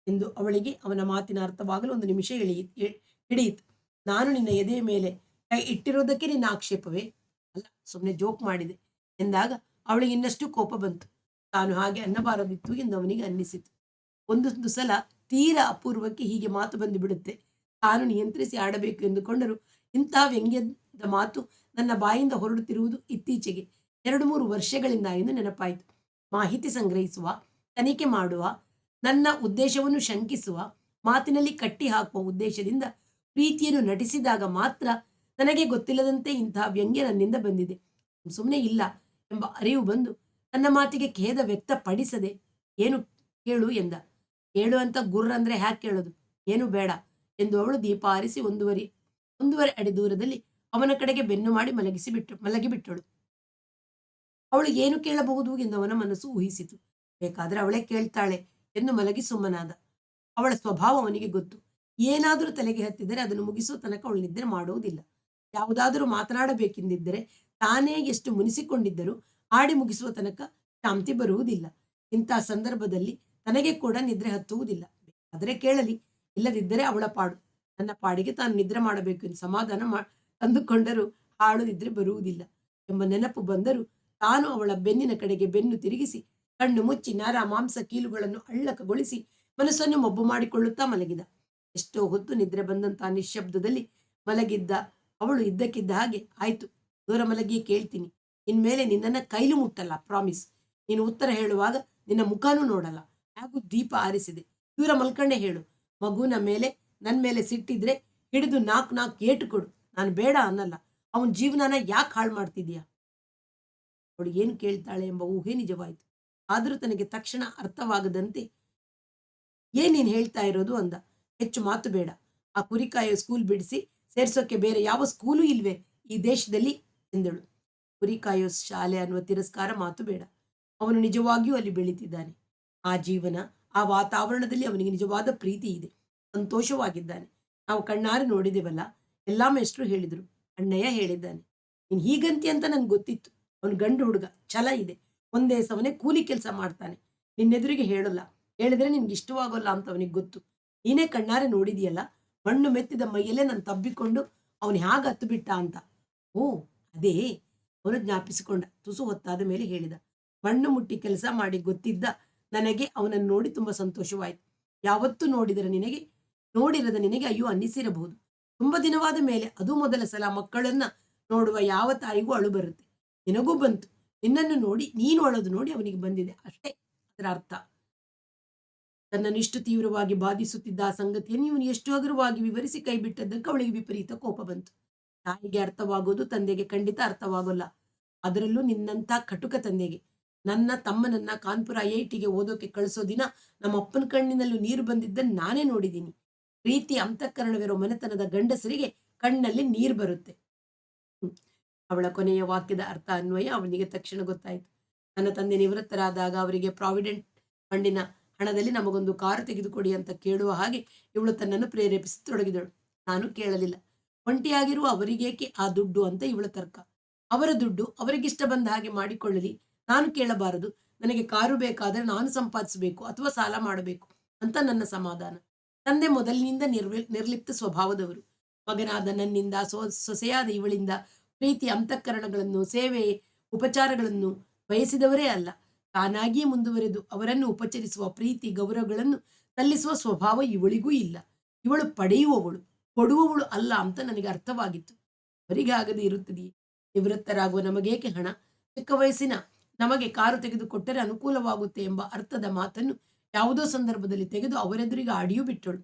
ಎಂದು ಅವಳಿಗೆ ಅವನ ಮಾತಿನ ಅರ್ಥವಾಗಲು ಒಂದು ನಿಮಿಷ ಹಿಡಿಯಿತು. ನಾನು ನಿನ್ನ ಎದೆಯ ಮೇಲೆ ಕೈ ಇಟ್ಟಿರೋದಕ್ಕೆ ನಿನ್ನ ಆಕ್ಷೇಪವೇ? ಅಲ್ಲ, ಸುಮ್ಮನೆ ಜೋಕ್ ಮಾಡಿದೆ ಎಂದಾಗ ಅವಳಿಗೆ ಇನ್ನಷ್ಟು ಕೋಪ ಬಂತು. ತಾನು ಹಾಗೆ ಅನ್ನಬಾರದಿತ್ತು ಎಂದು ಅವನಿಗೆ ಅನ್ನಿಸಿತು. ಒಂದೊಂದು ಸಲ ತೀರಾ ಅಪೂರ್ವಕ್ಕೆ ಹೀಗೆ ಮಾತು ಬಂದು ಬಿಡುತ್ತೆ. ತಾನು ನಿಯಂತ್ರಿಸಿ ಆಡಬೇಕು ಎಂದುಕೊಂಡರೂ ಇಂತಹ ವ್ಯಂಗ್ಯದ ಮಾತು ನನ್ನ ಬಾಯಿಂದ ಹೊರಡುತ್ತಿರುವುದು ಇತ್ತೀಚೆಗೆ 2-3 ವರ್ಷಗಳಿಂದ ಎಂದು ನೆನಪಾಯಿತು. ಮಾಹಿತಿ ಸಂಗ್ರಹಿಸುವ, ತನಿಖೆ ಮಾಡುವ, ನನ್ನ ಉದ್ದೇಶವನ್ನು ಶಂಕಿಸುವ, ಮಾತಿನಲ್ಲಿ ಕಟ್ಟಿ ಹಾಕುವ ಉದ್ದೇಶದಿಂದ ಪ್ರೀತಿಯನ್ನು ನಟಿಸಿದಾಗ ಮಾತ್ರ ನನಗೆ ಗೊತ್ತಿಲ್ಲದಂತೆ ಇಂತಹ ವ್ಯಂಗ್ಯ ನನ್ನಿಂದ ಬಂದಿದೆ. ಸುಮ್ಮನೆ ಇಲ್ಲ ಎಂಬ ಅರಿವು ಬಂದು ತನ್ನ ಮಾತಿಗೆ ಖೇದ ವ್ಯಕ್ತಪಡಿಸದೆ ಏನು ಕೇಳು ಎಂದ. ಕೇಳು ಅಂತ ಗುರ್ರ ಅಂದ್ರೆ ಹ್ಯಾಕ್ ಕೇಳೋದು? ಏನು ಬೇಡ ಎಂದು ಅವಳು ದೀಪ ಆರಿಸಿ ಒಂದೂವರೆ ಅಡಿ ದೂರದಲ್ಲಿ ಅವನ ಕಡೆಗೆ ಬೆನ್ನು ಮಾಡಿ ಮಲಗಿಬಿಟ್ಟಳು. ಅವಳು ಏನು ಕೇಳಬಹುದು ಎಂದು ಅವನ ಮನಸ್ಸು ಊಹಿಸಿತು. ಬೇಕಾದ್ರೆ ಅವಳೇ ಕೇಳ್ತಾಳೆ ಎಂದು ಮಲಗಿ ಸುಮ್ಮನಾದ. ಅವಳ ಸ್ವಭಾವ ಅವನಿಗೆ ಗೊತ್ತು. ಏನಾದರೂ ತಲೆಗೆ ಹತ್ತಿದರೆ ಅದನ್ನು ಮುಗಿಸುವ ತನಕ ಅವಳು ನಿದ್ರೆ ಮಾಡುವುದಿಲ್ಲ. ಯಾವುದಾದರೂ ಮಾತನಾಡಬೇಕೆಂದಿದ್ದರೆ ತಾನೇ ಎಷ್ಟು ಮುನಿಸಿಕೊಂಡಿದ್ದರೂ ಆಡಿ ಮುಗಿಸುವ ತನಕ ಶಾಂತಿ ಬರುವುದಿಲ್ಲ. ಇಂತಹ ಸಂದರ್ಭದಲ್ಲಿ ತನಗೆ ಕೂಡ ನಿದ್ರೆ ಹತ್ತುವುದಿಲ್ಲ. ಬೇಕಾದರೆ ಕೇಳಲಿ, ಇಲ್ಲದಿದ್ದರೆ ಅವಳ ಪಾಡು. ನನ್ನ ಪಾಡಿಗೆ ತಾನು ನಿದ್ರೆ ಮಾಡಬೇಕು ಎಂದು ಸಮಾಧಾನ ತಂದುಕೊಂಡರೂ ಹಾಳು ನಿದ್ರೆ ಬರುವುದಿಲ್ಲ ಎಂಬ ನೆನಪು ಬಂದರೂ ತಾನು ಅವಳ ಬೆನ್ನಿನ ಕಡೆಗೆ ಬೆನ್ನು ತಿರುಗಿಸಿ ಕಣ್ಣು ಮುಚ್ಚಿ ನರ ಮಾಂಸ ಕೀಲುಗಳನ್ನು ಅಳ್ಳಕಗೊಳಿಸಿ ಮನಸ್ಸನ್ನು ಮಬ್ಬು ಮಾಡಿಕೊಳ್ಳುತ್ತಾ ಮಲಗಿದ. ಎಷ್ಟೋ ಹೊತ್ತು ನಿದ್ರೆ ಬಂದಂತಹ ನಿಶ್ಶಬ್ದದಲ್ಲಿ ಮಲಗಿದ್ದ ಅವಳು ಇದ್ದಕ್ಕಿದ್ದ ಹಾಗೆ, ಆಯ್ತು, ದೂರ ಮಲಗಿಯೇ ಕೇಳ್ತೀನಿ. ಇನ್ಮೇಲೆ ನಿನ್ನನ್ನ ಕೈಲು ಮುಟ್ಟಲ್ಲ, ಪ್ರಾಮಿಸ್. ನೀನು ಉತ್ತರ ಹೇಳುವಾಗ ನಿನ್ನ ಮುಖನೂ ನೋಡಲ್ಲ. ಹಾಗೂ ದೀಪ ಆರಿಸಿದೆ, ದೂರ ಮಲ್ಕಂಡೇ ಹೇಳು. ಮಗುನ ಮೇಲೆ ನನ್ನ ಮೇಲೆ ಸಿಟ್ಟಿದ್ರೆ ಹಿಡಿದು 4 ಏಟು ಕೊಡು. ನಾನು ಬೇಡ ಅನ್ನಲ್ಲ. ಅವನ ಜೀವನನ ಯಾಕೆ ಹಾಳು ಮಾಡ್ತಿದ್ಯಾ? ಅವಳು ಏನು ಕೇಳ್ತಾಳೆ ಎಂಬ ಊಹೆ ನಿಜವಾಯಿತು. ಆದರೂ ತನಗೆ ತಕ್ಷಣ ಅರ್ಥವಾಗದಂತೆ ಏನ್ ನೀನು ಹೇಳ್ತಾ ಇರೋದು ಅಂದ. ಹೆಚ್ಚು ಮಾತು ಬೇಡ. ಆ ಕುರಿಕಾಯೋ ಸ್ಕೂಲ್ ಬಿಡಿಸಿ ಸೇರ್ಸೋಕೆ ಬೇರೆ ಯಾವ ಸ್ಕೂಲು ಇಲ್ವೇ ಈ ದೇಶದಲ್ಲಿ ಎಂದಳು. ಕುರಿಕಾಯೋ ಶಾಲೆ ಅನ್ನುವ ತಿರಸ್ಕಾರ ಮಾತು ಬೇಡ. ಅವನು ನಿಜವಾಗಿಯೂ ಅಲ್ಲಿ ಬೆಳೀತಿದ್ದಾನೆ. ಆ ಜೀವನ, ಆ ವಾತಾವರಣದಲ್ಲಿ ಅವನಿಗೆ ನಿಜವಾದ ಪ್ರೀತಿ ಇದೆ, ಸಂತೋಷವಾಗಿದ್ದಾನೆ. ನಾವು ಕಣ್ಣಾರೆ ನೋಡಿದೆವಲ್ಲ, ಎಲ್ಲಾ ಮೇಷ್ಟ್ರು ಹೇಳಿದ್ರು, ಅಣ್ಣಯ್ಯ ಹೇಳಿದ್ದಾನೆ. ನೀನು ಹೀಗಂತಿ ಅಂತ ನನ್ಗೆ ಗೊತ್ತಿತ್ತು. ಅವನು ಗಂಡು ಹುಡುಗ, ಛಲ ಇದೆ, ಒಂದೇ ಸವನೆ ಕೂಲಿ ಕೆಲಸ ಮಾಡ್ತಾನೆ. ನಿನ್ನೆದುರಿಗೆ ಹೇಳಲ್ಲ, ಹೇಳಿದ್ರೆ ನಿನ್ಗೆ ಇಷ್ಟವಾಗೋಲ್ಲ ಅಂತ ಅವನಿಗೆ ಗೊತ್ತು. ನೀನೇ ಕಣ್ಣಾರೆ ನೋಡಿದೀಯಲ್ಲ, ಮಣ್ಣು ಮೆತ್ತಿದ ಮೈಯಲ್ಲೇ ನಾನು ತಬ್ಬಿಕೊಂಡು ಅವನು ಹೇಗೆ ಹತ್ತು ಬಿಟ್ಟ ಅಂತ. ಓ ಅದೇ, ಅವನು ಜ್ಞಾಪಿಸಿಕೊಂಡ. ತುಸು ಹೊತ್ತಾದ ಮೇಲೆ ಹೇಳಿದ, ಮಣ್ಣು ಮುಟ್ಟಿ ಕೆಲಸ ಮಾಡಿ ಗೊತ್ತಿದ್ದ ನನಗೆ ಅವನನ್ನು ನೋಡಿ ತುಂಬಾ ಸಂತೋಷವಾಯಿತು. ಯಾವತ್ತೂ ನೋಡಿರದ ನಿನಗೆ ಅಯ್ಯೋ ಅನ್ನಿಸಿರಬಹುದು. ತುಂಬಾ ದಿನವಾದ ಮೇಲೆ, ಅದು ಮೊದಲ ಸಲ ಮಕ್ಕಳನ್ನ ನೋಡುವ ಯಾವ ತಾಯಿಗೂ ಅಳು ಬರುತ್ತೆ. ನಿನಗೂ ಬಂತು. ನಿನ್ನನ್ನು ನೋಡಿ ನೀನು ಅಳೋದು ನೋಡಿ ಅವನಿಗೆ ಬಂದಿದೆ, ಅಷ್ಟೇ ಅದರ ಅರ್ಥ. ತನ್ನನ್ನು ಇಷ್ಟು ತೀವ್ರವಾಗಿ ಬಾಧಿಸುತ್ತಿದ್ದ ಆ ಸಂಗತಿಯನ್ನು ಇವನು ಎಷ್ಟು ಹಗುರವಾಗಿ ವಿವರಿಸಿ ಕೈ ಬಿಟ್ಟದ್ದಕ್ಕೆ ಅವಳಿಗೆ ವಿಪರೀತ ಕೋಪ ಬಂತು. ತಾಯಿಗೆ ಅರ್ಥವಾಗೋದು ತಂದೆಗೆ ಖಂಡಿತ ಅರ್ಥವಾಗೋಲ್ಲ, ಅದರಲ್ಲೂ ನಿನ್ನಂಥ ಕಟುಕ ತಂದೆಗೆ. ನನ್ನ ತಮ್ಮನನ್ನ ಕಾನ್ಪುರ IITಗೆ ಓದೋಕೆ ಕಳಿಸೋ ದಿನ ನಮ್ಮ ಅಪ್ಪನ ಕಣ್ಣಿನಲ್ಲೂ ನೀರು ಬಂದಿದ್ದನ್ನು ನಾನೇ ನೋಡಿದ್ದೀನಿ. ಪ್ರೀತಿ ಅಂತಃಕರಣವಿರೋ ಮನೆತನದ ಗಂಡಸರಿಗೆ ಕಣ್ಣಲ್ಲಿ ನೀರು ಬರುತ್ತೆ. ಅವಳ ಕೊನೆಯ ವಾಕ್ಯದ ಅರ್ಥ ಅನ್ವಯ ಅವನಿಗೆ ತಕ್ಷಣ ಗೊತ್ತಾಯಿತು. ನನ್ನ ತಂದೆ ನಿವೃತ್ತರಾದಾಗ ಅವರಿಗೆ ಪ್ರಾವಿಡೆಂಟ್ ಫಂಡಿನ ಹಣದಲ್ಲಿ ನಮಗೊಂದು ಕಾರು ತೆಗೆದುಕೊಡಿ ಅಂತ ಕೇಳುವ ಹಾಗೆ ಇವಳು ತನ್ನನ್ನು ಪ್ರೇರೇಪಿಸತೊಡಗಿದಳು. ನಾನು ಕೇಳಲಿಲ್ಲ. ಒಂಟಿಯಾಗಿರುವ ಅವರಿಗೇಕೆ ಆ ದುಡ್ಡು ಅಂತ ಇವಳ ತರ್ಕ. ಅವರ ದುಡ್ಡು ಅವರಿಗಿಷ್ಟ ಬಂದ ಹಾಗೆ ಮಾಡಿಕೊಳ್ಳಲಿ, ನಾನು ಕೇಳಬಾರದು. ನನಗೆ ಕಾರು ಬೇಕಾದರೆ ನಾನು ಸಂಪಾದಿಸಬೇಕು ಅಥವಾ ಸಾಲ ಮಾಡಬೇಕು ಅಂತ ನನ್ನ ಸಮಾಧಾನ. ತಂದೆ ಮೊದಲಿನಿಂದ ನಿರ್ಲಿಪ್ತ ಸ್ವಭಾವದವರು. ಮಗನಾದ ನನ್ನಿಂದ, ಸೊಸೆಯಾದ ಇವಳಿಂದ ಪ್ರೀತಿ ಅಂತಃಕರಣಗಳನ್ನು, ಸೇವೆ, ಉಪಚಾರಗಳನ್ನು ಬಯಸಿದವರೇ ಅಲ್ಲ. ತಾನಾಗಿಯೇ ಮುಂದುವರೆದು ಅವರನ್ನು ಉಪಚರಿಸುವ ಪ್ರೀತಿ ಗೌರವಗಳನ್ನು ಸಲ್ಲಿಸುವ ಸ್ವಭಾವ ಇವಳಿಗೂ ಇಲ್ಲ. ಇವಳು ಪಡೆಯುವವಳು, ಕೊಡುವವಳು ಅಲ್ಲ ಅಂತ ನನಗೆ ಅರ್ಥವಾಗಿತ್ತು. ಅವರಿಗಾಗದೆ ಇರುತ್ತದೆಯೇ? ನಿವೃತ್ತರಾಗುವ ನಮಗೇಕೆ ಹಣ? ಚಿಕ್ಕ ವಯಸ್ಸಿನ ನಮಗೆ ಕಾರು ತೆಗೆದುಕೊಟ್ಟರೆ ಅನುಕೂಲವಾಗುತ್ತೆ ಎಂಬ ಅರ್ಥದ ಮಾತನ್ನು ಯಾವುದೋ ಸಂದರ್ಭದಲ್ಲಿ ತೆಗೆದು ಅವರೆದುರಿಗೆ ಆಡಿಯೂ ಬಿಟ್ಟಳು.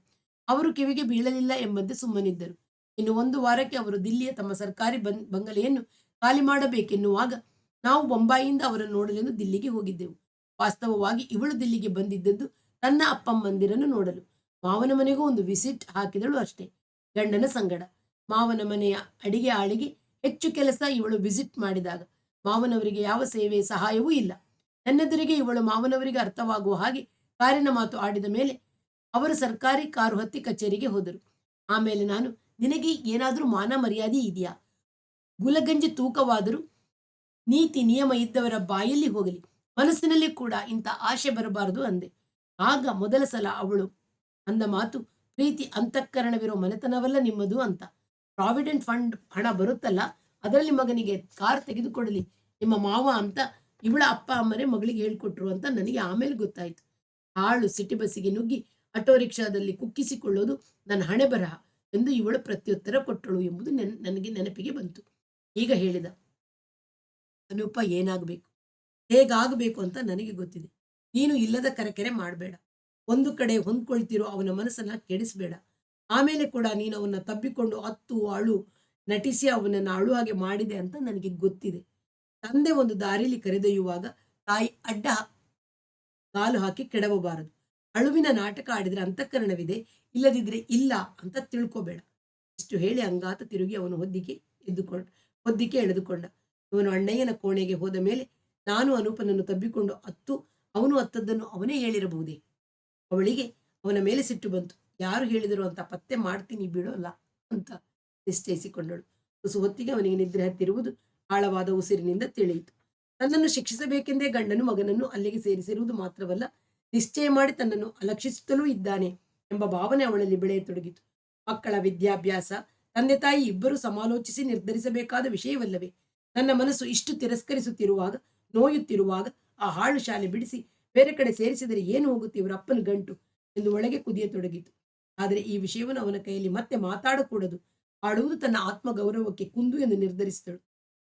ಅವರು ಕಿವಿಗೆ ಬೀಳಲಿಲ್ಲ ಎಂಬಂತೆ ಸುಮ್ಮನಿದ್ದರು. ಇನ್ನು 1 ವಾರಕ್ಕೆ ಅವರು ದಿಲ್ಲಿಯ ತಮ್ಮ ಸರ್ಕಾರಿ ಬಂಗಲೆಯನ್ನು ಖಾಲಿ ಮಾಡಬೇಕೆನ್ನುವಾಗ ನಾವು ಬೊಂಬಾಯಿಯಿಂದ ಅವರನ್ನು ನೋಡಲೆಂದು ದಿಲ್ಲಿಗೆ ಹೋಗಿದ್ದೆವು. ವಾಸ್ತವವಾಗಿ ಇವಳು ದಿಲ್ಲಿಗೆ ಬಂದಿದ್ದದ್ದು ತನ್ನ ಅಪ್ಪಮ್ಮಂದಿರನ್ನು ನೋಡಲು. ಮಾವನ ಮನೆಗೂ ಒಂದು ವಿಸಿಟ್ ಹಾಕಿದಳು ಅಷ್ಟೇ, ಗಂಡನ ಸಂಗಡ. ಮಾವನ ಮನೆಯ ಅಡಿಗೆ ಆಳಿಗೆ ಹೆಚ್ಚು ಕೆಲಸ ಇವಳು ವಿಸಿಟ್ ಮಾಡಿದಾಗ. ಮಾವನವರಿಗೆ ಯಾವ ಸೇವೆ ಸಹಾಯವೂ ಇಲ್ಲ. ನನ್ನೆದುರಿಗೆ ಇವಳು ಮಾವನವರಿಗೆ ಅರ್ಥವಾಗುವ ಹಾಗೆ ಕಾರಿನ ಮಾತು ಆಡಿದ ಮೇಲೆ ಅವರು ಸರ್ಕಾರಿ ಕಾರು ಹತ್ತಿ ಕಚೇರಿಗೆ ಹೋದರು. ಆಮೇಲೆ ನಾನು, ನಿನಗೆ ಏನಾದರೂ ಮಾನ ಮರ್ಯಾದೆ ಇದೆಯಾ? ಗುಲಗಂಜಿ ತೂಕವಾದರೂ ನೀತಿ ನಿಯಮ ಇದ್ದವರ ಬಾಯಲ್ಲಿ ಹೋಗಲಿ, ಮನಸ್ಸಿನಲ್ಲಿ ಕೂಡ ಇಂಥ ಆಶೆ ಬರಬಾರದು ಅಂದೆ. ಆಗ ಮೊದಲ ಸಲ ಅವಳು ಅಂದ ಮಾತು, ಪ್ರೀತಿ ಅಂತಃಕರಣವಿರೋ ಮನೆತನವಲ್ಲ ನಿಮ್ಮದು ಅಂತ. ಪ್ರಾವಿಡೆಂಟ್ ಫಂಡ್ ಹಣ ಬರುತ್ತಲ್ಲ, ಅದರಲ್ಲಿ ಮಗನಿಗೆ ಕಾರ್ ತೆಗೆದುಕೊಡಲಿ ನಿಮ್ಮ ಮಾವ ಅಂತ ಇವಳ ಅಪ್ಪ ಅಮ್ಮರೇ ಮಗಳಿಗೆ ಹೇಳ್ಕೊಟ್ರು ಅಂತ ನನಗೆ ಆಮೇಲೆ ಗೊತ್ತಾಯ್ತು. ಹಾಳು ಸಿಟಿ ಬಸ್ಸಿಗೆ ನುಗ್ಗಿ ಆಟೋ ರಿಕ್ಷಾದಲ್ಲಿ ಕುಕ್ಕಿಸಿಕೊಳ್ಳೋದು ನನ್ನ ಹಣೆ ಬರಹ ಎಂದು ಇವಳು ಪ್ರತ್ಯುತ್ತರ ಕೊಟ್ಟಳು ಎಂಬುದು ನನಗೆ ನೆನಪಿಗೆ ಬಂತು. ಈಗ ಹೇಳಿದ, ಅನೂಪ ಏನಾಗಬೇಕು, ಹೇಗಾಗಬೇಕು ಅಂತ ನನಗೆ ಗೊತ್ತಿದೆ. ನೀನು ಇಲ್ಲದ ಕರೆಕೆರೆ ಮಾಡಬೇಡ. ಒಂದು ಕಡೆ ಹೊಂದ್ಕೊಳ್ತಿರೋ ಅವನ ಮನಸ್ಸನ್ನ ಕೆಡಿಸ್ಬೇಡ. ಆಮೇಲೆ ಕೂಡ ನೀನು ಅವನ್ನ ತಬ್ಬಿಕೊಂಡು ಅತ್ತು ಅಳು ನಟಿಸಿ ಅವನನ್ನು ಅಳು ಹಾಗೆ ಮಾಡಿದೆ ಅಂತ ನನಗೆ ಗೊತ್ತಿದೆ. ತಂದೆ ಒಂದು ದಾರಿಲಿ ಕರೆದೊಯ್ಯುವಾಗ ತಾಯಿ ಅಡ್ಡ ಕಾಲು ಹಾಕಿ ಕೆಡವಬಾರದು. ಅಳುವಿನ ನಾಟಕ ಆಡಿದ್ರೆ ಅಂತಃಕರಣವಿದೆ, ಇಲ್ಲದಿದ್ರೆ ಇಲ್ಲ ಅಂತ ತಿಳ್ಕೋಬೇಡ. ಇಷ್ಟು ಹೇಳಿ ಅಂಗಾತ ತಿರುಗಿ ಅವನು ಹೊದ್ದಿಕೆ ಎಳೆದುಕೊಂಡ. ಇವನು ಅಣ್ಣಯ್ಯನ ಕೋಣೆಗೆ ಹೋದ ಮೇಲೆ ನಾನು ಅನೂಪನನ್ನು ತಬ್ಬಿಕೊಂಡು ಅವನು ಅತ್ತದ್ದನ್ನು ಅವನೇ ಹೇಳಿರಬಹುದೇ? ಅವಳಿಗೆ ಅವನ ಮೇಲೆ ಸಿಟ್ಟು ಬಂತು. ಯಾರು ಹೇಳಿದರು ಅಂತ ಪತ್ತೆ ಮಾಡ್ತೀನಿ ಬಿಡೋಲ್ಲ ಅಂತ ನಿಶ್ಚಯಿಸಿಕೊಂಡಳು. ತುಸು ಹೊತ್ತಿಗೆ ಅವನಿಗೆ ನಿದ್ರೆ ಹತ್ತಿರುವುದು ಆಳವಾದ ಉಸಿರಿನಿಂದ ತಿಳಿಯಿತು. ತನ್ನನ್ನು ಶಿಕ್ಷಿಸಬೇಕೆಂದೇ ಗಂಡನು ಮಗನನ್ನು ಅಲ್ಲಿಗೆ ಸೇರಿಸಿರುವುದು ಮಾತ್ರವಲ್ಲ, ನಿಶ್ಚಯ ಮಾಡಿ ತನ್ನನ್ನು ಅಲಕ್ಷಿಸುತ್ತಲೂ ಇದ್ದಾನೆ ಎಂಬ ಭಾವನೆ ಅವಳಲ್ಲಿ ಬೆಳೆಯತೊಡಗಿತು. ಮಕ್ಕಳ ವಿದ್ಯಾಭ್ಯಾಸ ತಂದೆ ತಾಯಿ ಇಬ್ಬರು ಸಮಾಲೋಚಿಸಿ ನಿರ್ಧರಿಸಬೇಕಾದ ವಿಷಯವಲ್ಲವೇ? ನನ್ನ ಮನಸ್ಸು ಇಷ್ಟು ತಿರಸ್ಕರಿಸುತ್ತಿರುವಾಗ, ನೋಯುತ್ತಿರುವಾಗ ಆ ಹಾಳು ಶಾಲೆ ಬಿಡಿಸಿ ಬೇರೆ ಕಡೆ ಸೇರಿಸಿದರೆ ಏನು ಹೋಗುತ್ತೆ ಇವರ ಅಪ್ಪನ ಗಂಟು ಎಂದು ಒಳಗೆ ಕುದಿಯತೊಡಗಿತು. ಆದರೆ ಈ ವಿಷಯವನ್ನು ಅವನ ಕೈಯಲ್ಲಿ ಮತ್ತೆ ಮಾತಾಡಕೂಡದು. ಆಡುವುದು ತನ್ನ ಆತ್ಮಗೌರವಕ್ಕೆ ಕುಂದು ಎಂದು ನಿರ್ಧರಿಸಿದಳು.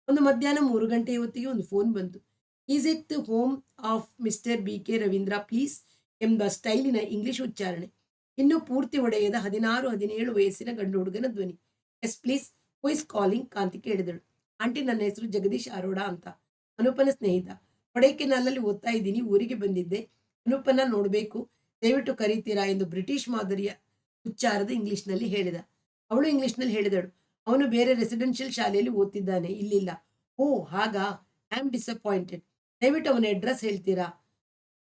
ಒಂದು ಮಧ್ಯಾಹ್ನ 3 ಗಂಟೆಯ ಹೊತ್ತಿಗೆ ಒಂದು ಫೋನ್ ಬಂತು. Is it the home of mister BK Ravindra please ಎಂಬ ಸ್ಟೈಲಿನ ಇಂಗ್ಲಿಷ್ ಉಚ್ಚಾರಣೆ. ಇನ್ನೂ ಪೂರ್ತಿ ಒಡೆಯದ 16-17 ವಯಸ್ಸಿನ ಗಂಡು ಹುಡುಗನ ಧ್ವನಿ. Yes please, who is calling? ಕಾಂತಿ ಕೇಳಿದಳು. ಆಂಟಿ, ನನ್ನ ಹೆಸರು ಜಗದೀಶ್ ಅರೋಡ ಅಂತ, ಅನೂಪನ ಸ್ನೇಹಿತ. ಕೊಡೈಕೆನಾಲಲ್ಲಿ ಓದ್ತಾ ಇದ್ದೀನಿ, ಊರಿಗೆ ಬಂದಿದ್ದೆ. ಅನೂಪನ ನೋಡಬೇಕು, ದಯವಿಟ್ಟು ಕರೀತೀರಾ ಎಂದು ಬ್ರಿಟಿಷ್ ಮಾದರಿಯ ಉಚ್ಚಾರದ ಇಂಗ್ಲಿಷ್ನಲ್ಲಿ ಹೇಳಿದ. ಅವಳು ಇಂಗ್ಲಿಷ್ನಲ್ಲಿ ಹೇಳಿದಳು, ಅವನು ಬೇರೆ ರೆಸಿಡೆನ್ಷಿಯಲ್ ಶಾಲೆಯಲ್ಲಿ ಓದ್ತಿದ್ದಾನೆ, ಇಲ್ಲಿಲ್ಲ. ಓ ಹಾಗಾ, ಐ ಆಮ್ ಡಿಸಪಾಯಿಂಟೆಡ್. ದಯವಿಟ್ಟು ಅವನ ಅಡ್ರೆಸ್ ಹೇಳ್ತೀರಾ?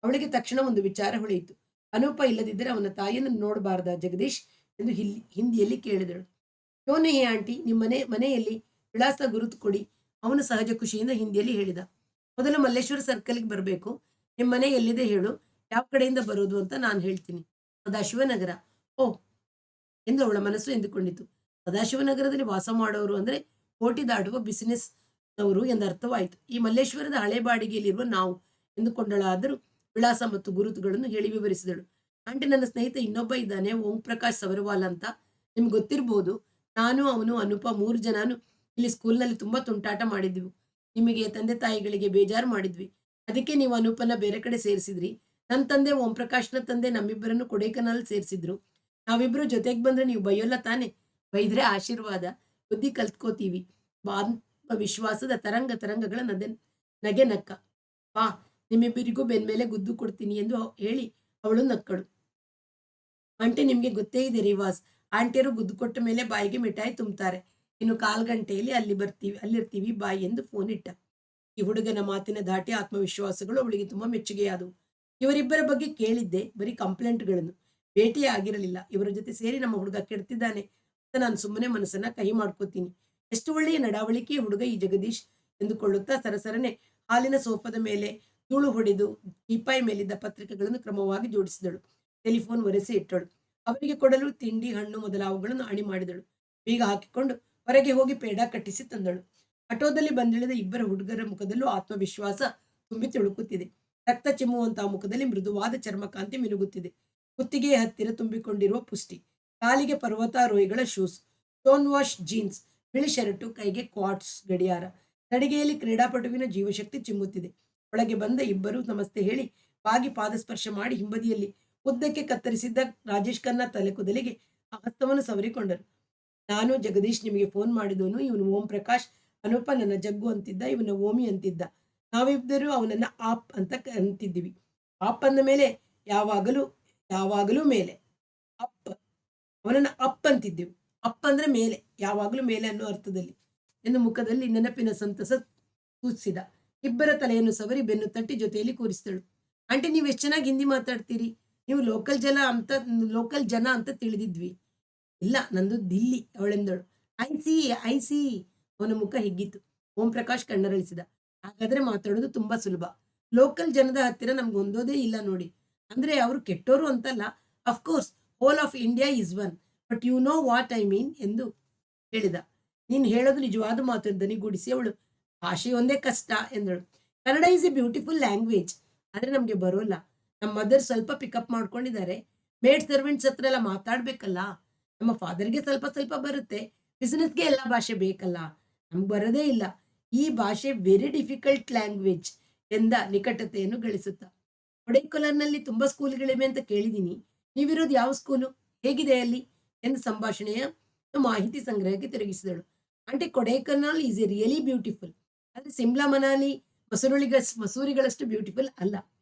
ಅವಳಿಗೆ ತಕ್ಷಣ ಒಂದು ವಿಚಾರ ಹೊಳೆಯಿತು. ಅನೂಪ ಇಲ್ಲದಿದ್ದರೆ ಅವನ ತಾಯಿಯನ್ನು ನೋಡಬಾರ್ದ ಜಗದೀಶ್ ಎಂದು ಹಿಂದಿಯಲ್ಲಿ ಕೇಳಿದಳು. ಯೋನೇ ಹೇ ಆಂಟಿ, ನಿಮ್ಮ ಮನೆಯಲ್ಲಿ ವಿಳಾಸ ಗುರುತು ಕೊಡಿ, ಅವನು ಸಹಜ ಖುಷಿಯಿಂದ ಹಿಂದಿಯಲ್ಲಿ ಹೇಳಿದ. ಮೊದಲು ಮಲ್ಲೇಶ್ವರ ಸರ್ಕಲ್ಗೆ ಬರಬೇಕು. ನಿಮ್ಮ ಮನೆ ಎಲ್ಲಿದೆ ಹೇಳು, ಯಾವ ಕಡೆಯಿಂದ ಬರೋದು ಅಂತ ನಾನು ಹೇಳ್ತೀನಿ. ಸದಾಶಿವನಗರ. ಓ ಎಂದು ಅವಳ ಮನಸ್ಸು ಎಂದುಕೊಂಡಿತು. ಸದಾಶಿವನಗರದಲ್ಲಿ ವಾಸ ಮಾಡೋರು ಅಂದರೆ ಕೋಟಿ ದಾಟುವ ಬಿಸಿನೆಸ್ ನವರು ಎಂದರ್ಥವಾಯಿತು. ಈ ಮಲ್ಲೇಶ್ವರದ ಹಳೆ ಬಾಡಿಗೆಯಲ್ಲಿರುವ ನಾವು ಎಂದುಕೊಂಡಳಾದರೂ ವಿಳಾಸ ಮತ್ತು ಗುರುತುಗಳನ್ನು ಹೇಳಿ ವಿವರಿಸಿದಳು. ಆಂಟಿ, ನನ್ನ ಸ್ನೇಹಿತ ಇನ್ನೊಬ್ಬ ಇದ್ದಾನೆ, ಓಂ ಪ್ರಕಾಶ್ ಸವರವಾಲ್ ಅಂತ, ನಿಮ್ಗೆ ಗೊತ್ತಿರ್ಬೋದು. ನಾನು ಅವನು ಅನೂಪ 3 ಜನನು ಇಲ್ಲಿ ಸ್ಕೂಲ್ನಲ್ಲಿ ತುಂಬಾ ತುಂಟಾಟ ಮಾಡಿದ್ವಿ. ನಿಮಗೆ ತಂದೆ ತಾಯಿಗಳಿಗೆ ಬೇಜಾರು ಮಾಡಿದ್ವಿ. ಅದಕ್ಕೆ ನೀವು ಅನೂಪನ ಬೇರೆ ಕಡೆ ಸೇರಿಸಿದ್ರಿ. ನನ್ನ ತಂದೆ ಓಂ ಪ್ರಕಾಶ್ನ ತಂದೆ ನಮ್ಮಿಬ್ಬರನ್ನು ಕೊಡೈಕನಾಲ್ ಸೇರಿಸಿದ್ರು. ನಾವಿಬ್ರು ಜೊತೆಗೆ ಬಂದ್ರೆ ನೀವು ಬೈಯೋಲ್ಲ ತಾನೆ? ಬೈದ್ರೆ ಆಶೀರ್ವಾದ, ಬುದ್ಧಿ ಕಲ್ತ್ಕೋತೀವಿ. ವಿಶ್ವಾಸದ ತರಂಗಗಳ ನಗೆ ನಕ್ಕ. ಬಾ, ನಿಮ್ಮಿಬ್ಬರಿಗೂ ಬೆನ್ಮೇಲೆ ಗುದ್ದು ಕೊಡ್ತೀನಿ ಎಂದು ಹೇಳಿ ಅವಳು ನಕ್ಕಳು. ಆಂಟಿ, ನಿಮ್ಗೆ ಗೊತ್ತೇ ಇದೆ ರಿವಾಸ್, ಆಂಟಿಯರು ಗುದ್ದು ಕೊಟ್ಟ ಮೇಲೆ ಬಾಯಿಗೆ ಮಿಠಾಯಿ ತುಂಬುತ್ತಾರೆ. ಇನ್ನು 1/4 ಗಂಟೆಯಲ್ಲಿ ಅಲ್ಲಿರ್ತೀವಿ ಬಾಯಿ ಎಂದು ಫೋನ್ ಇಟ್ಟ. ಈ ಹುಡುಗನ ಮಾತಿನ ಧಾಟಿ ಆತ್ಮವಿಶ್ವಾಸಗಳು ಅವಳಿಗೆ ತುಂಬಾ ಮೆಚ್ಚುಗೆಯಾದವು. ಇವರಿಬ್ಬರ ಬಗ್ಗೆ ಕೇಳಿದ್ದೆ, ಬರೀ ಕಂಪ್ಲೇಂಟ್ಗಳನ್ನು, ಭೇಟಿಯೇ ಆಗಿರಲಿಲ್ಲ. ಇವರ ಜೊತೆ ಸೇರಿ ನಮ್ಮ ಹುಡುಗ ಕೆಡ್ತಿದ್ದಾನೆ ಅಂತ ನಾನು ಸುಮ್ಮನೆ ಮನಸ್ಸನ್ನ ಕಹಿ ಮಾಡ್ಕೋತೀನಿ. ಎಷ್ಟು ಒಳ್ಳೆಯ ನಡಾವಳಿಕೆಯ ಹುಡುಗ ಈ ಜಗದೀಶ್ ಎಂದುಕೊಳ್ಳುತ್ತಾ ಸರಸರನೆ ಹಾಲಿನ ಸೋಫಾದ ಮೇಲೆ ಧೂಳು ಹೊಡೆದು ಟೀಪಾಯಿ ಮೇಲಿದ್ದ ಪತ್ರಿಕೆಗಳನ್ನು ಕ್ರಮವಾಗಿ ಜೋಡಿಸಿದಳು. ಟೆಲಿಫೋನ್ ಒರೆಸಿ ಇಟ್ಟಳು. ಅವರಿಗೆ ಕೊಡಲು ತಿಂಡಿ, ಹಣ್ಣು ಮೊದಲಾವುಗಳನ್ನು ಅಣಿ ಮಾಡಿದಳು. ಬೀಗ ಹಾಕಿಕೊಂಡು ಹೊರಗೆ ಹೋಗಿ ಪೇಡ ಕಟ್ಟಿಸಿ ತಂದಳು. ಆಟೋದಲ್ಲಿ ಬಂದಿಳಿದ ಇಬ್ಬರ ಹುಡುಗರ ಮುಖದಲ್ಲೂ ಆತ್ಮವಿಶ್ವಾಸ ತುಂಬಿ ತುಳುಕುತ್ತಿದೆ. ರಕ್ತ ಚಿಮ್ಮುವಂತಹ ಮುಖದಲ್ಲಿ ಮೃದುವಾದ ಚರ್ಮಕಾಂತಿ ಮಿನುಗುತ್ತಿದೆ. ಕುತ್ತಿಗೆಯ ಹತ್ತಿರ ತುಂಬಿಕೊಂಡಿರುವ ಪುಷ್ಟಿ, ಕಾಲಿಗೆ ಪರ್ವತಾರೋಹಿಗಳ ಶೂಸ್, ಸ್ಟೋನ್ ವಾಶ್ ಜೀನ್ಸ್, ಬಿಳಿ ಶರ್ಟು, ಕೈಗೆ ಕ್ವಾರ್ಟ್ಸ್ ಗಡಿಯಾರ. ನಡಿಗೆಯಲ್ಲಿ ಕ್ರೀಡಾಪಟುವಿನ ಜೀವಶಕ್ತಿ ಚಿಮ್ಮುತ್ತಿದೆ. ಒಳಗೆ ಬಂದ ಇಬ್ಬರು ನಮಸ್ತೆ ಹೇಳಿ ಬಾಗಿ ಪಾದಸ್ಪರ್ಶ ಮಾಡಿ ಹಿಂಬದಿಯಲ್ಲಿ ಉದ್ದಕ್ಕೆ ಕತ್ತರಿಸಿದ್ದ ರಾಜೇಶ್ ಖನ್ನಾ ತಲೆ ಕೂದಲಿಗೆ ಆ ಹಸ್ತವನ್ನು ಸವರಿಕೊಂಡರು. ನಾನು ಜಗದೀಶ್, ನಿಮಗೆ ಫೋನ್ ಮಾಡಿದವನು. ಇವನು ಓಂ ಪ್ರಕಾಶ್. ಅನೂಪ ನನ್ನ ಜಗ್ಗು ಅಂತಿದ್ದ, ಇವನ ಓಮಿ ಅಂತಿದ್ದ. ನಾವಿಬ್ಬರು ಅವನನ್ನ ಆಪ್ ಅಂತ ಅಂತಿದ್ದೀವಿ. ಆಪ್ ಅಂದ ಮೇಲೆ ಯಾವಾಗಲೂ ಮೇಲೆ. ಅಪ್, ಅವನನ್ನ ಅಪ್ ಅಂತಿದ್ದೆವು. ಅಪ್ ಅಂದ್ರೆ ಮೇಲೆ, ಯಾವಾಗಲೂ ಮೇಲೆ ಅನ್ನೋ ಅರ್ಥದಲ್ಲಿ ಎಂದು ಮುಖದಲ್ಲಿ ನೆನಪಿನ ಸಂತಸ ಸೂಚಿಸಿದ. ಇಬ್ಬರ ತಲೆಯನ್ನು ಸವರಿ ಬೆನ್ನು ತಟ್ಟಿ ಜೊತೆಯಲ್ಲಿ ಕೂರಿಸಿದಳು. ಆಂಟಿ, ನೀವು ಎಷ್ಟು ಚೆನ್ನಾಗಿ ಹಿಂದಿ ಮಾತಾಡ್ತೀರಿ. ನೀವು ಲೋಕಲ್ ಜನ ಅಂತ ತಿಳಿದಿದ್ವಿ. ಇಲ್ಲ, ನಂದು ದಿಲ್ಲಿ, ಅವಳೆಂದಳು. I see, I see. ಅವನ ಮುಖ ಹಿಗ್ಗಿತು. ಓಂ ಪ್ರಕಾಶ್ ಕಣ್ಣರಳಿಸಿದ. ಹಾಗಾದ್ರೆ ಮಾತಾಡೋದು ತುಂಬಾ ಸುಲಭ. ಲೋಕಲ್ ಜನದ ಹತ್ತಿರ ನಮ್ಗೆ ಹೊಂದೋದೇ ಇಲ್ಲ ನೋಡಿ. ಅಂದ್ರೆ ಅವರು ಕೆಟ್ಟೋರು ಅಂತಲ್ಲ. Of course whole of India is one, but you know what I mean ಎಂದು ಹೇಳಿದ. ನೀನು ಹೇಳೋದು ನಿಜವಾದ ಮಾತು ಎಂದು ದನಿಗೂಡಿಸಿ ಅವಳು, ಭಾಷೆ ಒಂದೇ ಕಷ್ಟ ಎಂದಳು. Kannada is A beautiful language, ಆದ್ರೆ ನಮ್ಗೆ ಬರೋಲ್ಲ. ನಮ್ಮ ಮದರ್ ಸ್ವಲ್ಪ ಪಿಕಪ್ ಮಾಡ್ಕೊಂಡಿದ್ದಾರೆ. ಮೇಡ್ ಸರ್ವೆಂಟ್ಸ್ ಹತ್ರ ಎಲ್ಲ ಮಾತಾಡ್ಬೇಕಲ್ಲ. ನಮ್ಮ ಫಾದರ್ಗೆ ಸ್ವಲ್ಪ ಸ್ವಲ್ಪ ಬರುತ್ತೆ. ಬಿಸಿನೆಸ್ಗೆ ಎಲ್ಲ ಭಾಷೆ ಬೇಕಲ್ಲ. ನಮ್ಗೆ ಬರೋದೇ ಇಲ್ಲ. ಈ ಭಾಷೆ ವೆರಿ ಡಿಫಿಕಲ್ಟ್ ಲ್ಯಾಂಗ್ವೇಜ್ ಎಂದ ನಿಕಟತೆಯನ್ನು ಗಳಿಸುತ್ತಾ. ಕೊಡೈಕುಲರ್ನಲ್ಲಿ ತುಂಬಾ ಸ್ಕೂಲ್ಗಳಿವೆ ಅಂತ ಕೇಳಿದೀನಿ. ನೀವಿರೋದು ಯಾವ ಸ್ಕೂಲು, ಹೇಗಿದೆ ಅಲ್ಲಿ ಎಂದು ಸಂಭಾಷಣೆಯ ಮಾಹಿತಿ ಸಂಗ್ರಹಕ್ಕೆ ತಿರುಗಿಸಿದಳು. Aunty, Kodaikanal is a really beautiful. ಆದ್ರೆ ಸಿಮ್ಲಾ, ಮನಾಲಿ, ಮಸೂರಿಗಳಷ್ಟು ಬ್ಯೂಟಿಫುಲ್ ಅಲ್ಲ.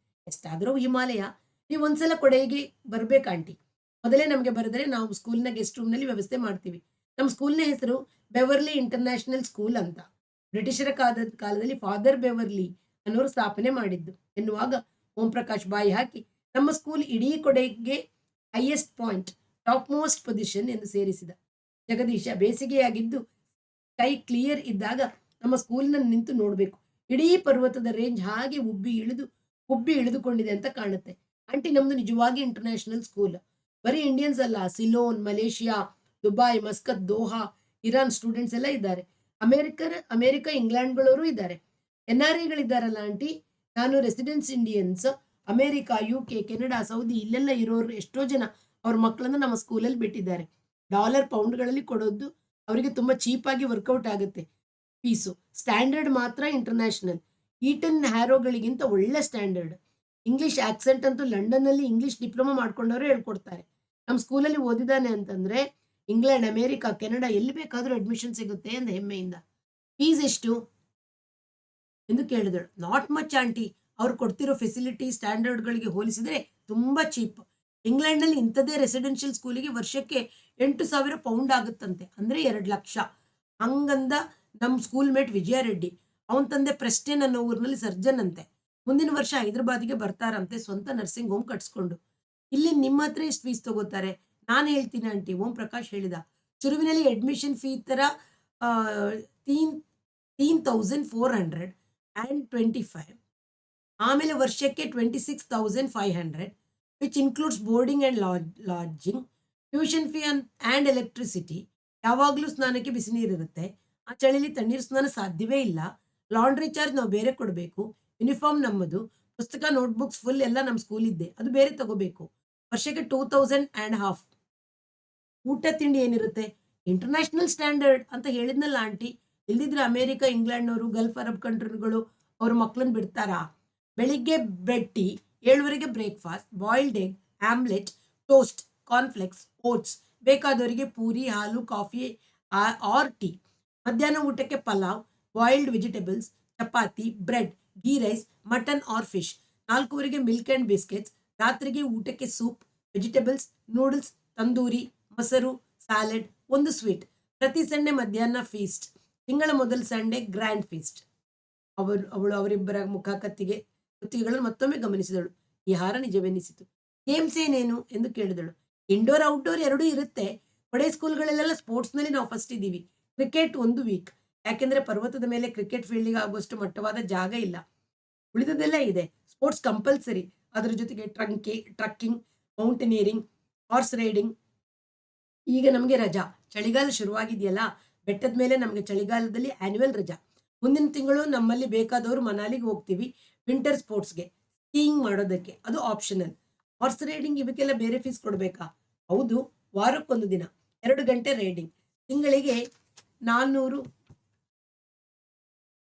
ಎಷ್ಟಾದರೂ ಹಿಮಾಲಯ. ನೀವು ಒಂದ್ಸಲ ಕೊಡೈಗೆ ಬರ್ಬೇಕು ಆಂಟಿ. ಮೊದಲೇ ನಮಗೆ ಬರೆದರೆ ನಾವು ಸ್ಕೂಲ್ನ ಗೆಸ್ಟ್ ರೂಮ್ನಲ್ಲಿ ವ್ಯವಸ್ಥೆ ಮಾಡ್ತೀವಿ. ನಮ್ಮ ಸ್ಕೂಲ್ನ ಹೆಸರು ಬೆವರ್ಲಿ ಇಂಟರ್ನ್ಯಾಷನಲ್ ಸ್ಕೂಲ್ ಅಂತ. ಬ್ರಿಟಿಷರ ಕಾಲದಲ್ಲಿ ಫಾದರ್ ಬೆವರ್ಲಿ ಅನ್ನೋರು ಸ್ಥಾಪನೆ ಮಾಡಿದ್ದು ಎನ್ನುವಾಗ ಓಂ ಪ್ರಕಾಶ್ ಬಾಯಿ ಹಾಕಿ, ನಮ್ಮ ಸ್ಕೂಲ್ ಇಡೀ ಕೊಡೈಗೆ highest point, topmost position ಎಂದು ಸೇರಿಸಿದ. ಜಗದೀಶ, ಬೇಸಿಗೆಯಾಗಿದ್ದು ಸ್ಕೈ ಕ್ಲಿಯರ್ ಇದ್ದಾಗ ನಮ್ಮ ಸ್ಕೂಲ್ನ ನಿಂತು ನೋಡಬೇಕು. ಇಡೀ ಪರ್ವತದ ರೇಂಜ್ ಹಾಗೆ ಉಬ್ಬಿ ಇಳಿದುಕೊಂಡಿದೆ ಅಂತ ಕಾಣುತ್ತೆ. ಆಂಟಿ, ನಮ್ದು ನಿಜವಾಗಿ ಇಂಟರ್ನ್ಯಾಷನಲ್ ಸ್ಕೂಲ್. ಬರೀ ಇಂಡಿಯನ್ಸ್ ಅಲ್ಲ, Ceylon, Malaysia, Dubai, Muscat, Doha, Iran students ಎಲ್ಲ ಇದ್ದಾರೆ. ಅಮೆರಿಕ, ಇಂಗ್ಲೆಂಡ್ಗಳವರು ಇದ್ದಾರೆ. NRIಗಳಿದ್ದಾರಲ್ಲ ಆಂಟಿ. ನಾನು residence Indians, America, UK, Canada, Saudi ಇಲ್ಲೆಲ್ಲ ಇರೋರು ಎಷ್ಟೋ ಜನ ಅವ್ರ ಮಕ್ಕಳನ್ನ ನಮ್ಮ ಸ್ಕೂಲಲ್ಲಿ ಬಿಟ್ಟಿದ್ದಾರೆ. ಡಾಲರ್, ಪೌಂಡ್ಗಳಲ್ಲಿ ಕೊಡೋದು ಅವರಿಗೆ ತುಂಬಾ ಚೀಪ್ ಆಗಿ ವರ್ಕೌಟ್ ಆಗುತ್ತೆ ಫೀಸು. ಸ್ಟ್ಯಾಂಡರ್ಡ್ ಮಾತ್ರ ಇಂಟರ್ನ್ಯಾಷನಲ್. ಈಟನ್, ಹ್ಯಾರೋಗಳಿಗಿಂತ ಒಳ್ಳೆ ಸ್ಟ್ಯಾಂಡರ್ಡ್. ಇಂಗ್ಲಿಷ್ ಆಕ್ಸೆಂಟ್ ಅಂತೂ ಲಂಡನ್ನಲ್ಲಿ ಇಂಗ್ಲಿಷ್ ಡಿಪ್ಲೊಮಾ ಮಾಡ್ಕೊಂಡವರು ಹೇಳ್ಕೊಡ್ತಾರೆ. ನಮ್ಮ ಸ್ಕೂಲಲ್ಲಿ ಓದಿದ್ದಾನೆ ಅಂತಂದ್ರೆ ಇಂಗ್ಲೆಂಡ್, ಅಮೆರಿಕ, ಕೆನಡಾ ಎಲ್ಲಿ ಬೇಕಾದರೂ ಅಡ್ಮಿಷನ್ ಸಿಗುತ್ತೆ ಎಂದು ಹೆಮ್ಮೆಯಿಂದ. ಫೀಸ್ ಎಷ್ಟು ಎಂದು ಕೇಳಿದಳು. Not much aunty. ಅವ್ರು ಕೊಡ್ತಿರೋ ಫೆಸಿಲಿಟಿ ಸ್ಟ್ಯಾಂಡರ್ಡ್ಗಳಿಗೆ ಹೋಲಿಸಿದ್ರೆ ತುಂಬಾ ಚೀಪ್. ಇಂಗ್ಲೆಂಡ್ನಲ್ಲಿ ಇಂಥದ್ದೇ ರೆಸಿಡೆನ್ಷಿಯಲ್ ಸ್ಕೂಲಿಗೆ ವರ್ಷಕ್ಕೆ 8,000 ಪೌಂಡ್ ಆಗುತ್ತಂತೆ, ಅಂದ್ರೆ 2 ಲಕ್ಷ. ಹಂಗಂದ ನಮ್ಮ ಸ್ಕೂಲ್ ಮೇಟ್ ವಿಜಯ ರೆಡ್ಡಿ. ಅವನ ತಂದೆ ಪ್ರೆಸ್ಟೇನ್ ಅನ್ನೋ ಊರಿನಲ್ಲಿ ಸರ್ಜನ್ ಅಂತೆ. ಮುಂದಿನ ವರ್ಷ ಹೈದರಾಬಾದಿಗೆ ಬರ್ತಾರಂತೆ, ಸ್ವಂತ ನರ್ಸಿಂಗ್ ಹೋಮ್ ಕಟ್ಸ್ಕೊಂಡು. ಇಲ್ಲಿ ನಿಮ್ಮ ಹತ್ರ ಎಷ್ಟು ಫೀಸ್ ತಗೋತಾರೆ? ನಾನು ಹೇಳ್ತೀನಿ ಆಂಟಿ, ಓಂ ಪ್ರಕಾಶ್ ಹೇಳಿದ. ಚುರುವಿನಲ್ಲಿ ಅಡ್ಮಿಷನ್ ಫೀ ತರ 13,425. ಆಮೇಲೆ ವರ್ಷಕ್ಕೆ 26,500, which includes boarding and lodging, tuition fee and electricity. ಯಾವಾಗಲೂ ಸ್ನಾನಕ್ಕೆ ಬಿಸಿ ನೀರಿರುತ್ತೆ. ಆ ಚಳಿಲಿ ತಣ್ಣೀರು ಸ್ನಾನ ಸಾಧ್ಯವೇ ಇಲ್ಲ. ಲಾಂಡ್ರಿ ಚಾರ್ಜ್ ನಾವು ಬೇರೆ ಕೊಡಬೇಕು. ಯೂನಿಫಾರ್ಮ್ ನಮ್ಮದು. ಪುಸ್ತಕ, ನೋಟ್ಬುಕ್ಸ್ ಫುಲ್ ಎಲ್ಲ ನಮ್ಮ ಸ್ಕೂಲ್ ಇದ್ದೆ, ಅದು ಬೇರೆ ತಗೋಬೇಕು. ವರ್ಷಕ್ಕೆ 2,500. ಊಟ ತಿಂಡಿ ಏನಿರುತ್ತೆ? ಇಂಟರ್ನ್ಯಾಷನಲ್ ಸ್ಟ್ಯಾಂಡರ್ಡ್ ಅಂತ ಹೇಳಿದ್ನಲ್ಲ ಆಂಟಿ. ಇಲ್ದಿದ್ರೆ ಅಮೆರಿಕ, ಇಂಗ್ಲೆಂಡ್ನವರು, ಗಲ್ಫ್ ಅರಬ್ ಕಂಟ್ರಿಗಳು ಅವ್ರ ಮಕ್ಕಳನ್ನ ಬಿಡ್ತಾರಾ? ಬೆಳಿಗ್ಗೆ ಬ್ರೆಡ್ ಟೀ, 7:30ಗೆ breakfast, boiled egg, omelette, toast, cornflakes, oats, ಬೇಕಾದವರಿಗೆ ಪೂರಿ, ಹಾಲು, ಕಾಫಿ ಆರ್ ಟೀ. ಮಧ್ಯಾಹ್ನ ಊಟಕ್ಕೆ pulao, boiled vegetables, chapati, bread, ghee rice, mutton or fish. 4:15ಗೆ ಮಿಲ್ಕ್ ಆ್ಯಂಡ್ ಬಿಸ್ಕೆಟ್ಸ್. ರಾತ್ರಿಗೆ ಊಟಕ್ಕೆ ಸೂಪ್, ವೆಜಿಟೇಬಲ್ಸ್, ನೂಡಲ್ಸ್, ತಂದೂರಿ, ಮೊಸರು, ಸ್ಯಾಲೆಡ್, ಒಂದು ಸ್ವೀಟ್. ಪ್ರತಿ ಸಂಡೆ ಮಧ್ಯಾಹ್ನ ಫೀಸ್ಟ್. ತಿಂಗಳ ಮೊದಲ ಸಂಡೆ ಗ್ರ್ಯಾಂಡ್ ಫೀಸ್ಟ್. ಅವಳು ಅವರಿಬ್ಬರ ಕುತ್ತಿಗೆಗಳನ್ನು ಮತ್ತೊಮ್ಮೆ ಗಮನಿಸಿದಳು. ಈ ಹಾರ ನಿಜವೆನಿಸಿತು. ಗೇಮ್ಸ್ ಏನೇನು ಎಂದು ಕೇಳಿದಳು. ಇಂಡೋರ್ ಔಟ್ಡೋರ್ ಎರಡೂ ಇರುತ್ತೆ. ಕೊಡೆ ಸ್ಕೂಲ್ಗಳಲ್ಲೆಲ್ಲ ಸ್ಪೋರ್ಟ್ಸ್ನಲ್ಲಿ ನಾವು ಫಸ್ಟ್ ಇದ್ದೀವಿ. ಕ್ರಿಕೆಟ್ 1 ವೀಕ್, ಯಾಕೆಂದ್ರೆ ಪರ್ವತದ ಮೇಲೆ ಕ್ರಿಕೆಟ್ ಫೀಲ್ಡಿಗೆ ಆಗುವಷ್ಟು ಮಟ್ಟವಾದ ಜಾಗ ಇಲ್ಲ. ಉಳಿದದೆಲ್ಲ ಇದೆ. Sports compulsory. ಅದರ ಜೊತೆಗೆ ಟ್ರಕ್ಕಿಂಗ್, ಮೌಂಟೇನಿಯರಿಂಗ್, ಹಾರ್ಸ್ ರೈಡಿಂಗ್. ಈಗ ನಮಗೆ ರಜಾ. ಚಳಿಗಾಲ ಶುರುವಾಗಿದೆಯಲ್ಲ, ಬೆಟ್ಟದ ಮೇಲೆ ನಮಗೆ ಚಳಿಗಾಲದಲ್ಲಿ ಆನ್ಯುವಲ್ ರಜಾ. ಮುಂದಿನ ತಿಂಗಳು ನಮ್ಮಲ್ಲಿ ಬೇಕಾದವರು ಮನಾಲಿಗೆ ಹೋಗ್ತೀವಿ ವಿಂಟರ್ ಸ್ಪೋರ್ಟ್ಸ್ಗೆ, ಸ್ಕೀಯಿಂಗ್ ಮಾಡೋದಕ್ಕೆ. ಅದು ಆಪ್ಷನಲ್. ಹಾರ್ಸ್ ರೈಡಿಂಗ್ ಇವಕ್ಕೆಲ್ಲ ಬೇರೆ ಫೀಸ್ ಕೊಡಬೇಕಾ? ಹೌದು, ವಾರಕ್ಕೊಂದು ದಿನ 2 ಗಂಟೆ ರೈಡಿಂಗ್. ತಿಂಗಳಿಗೆ 400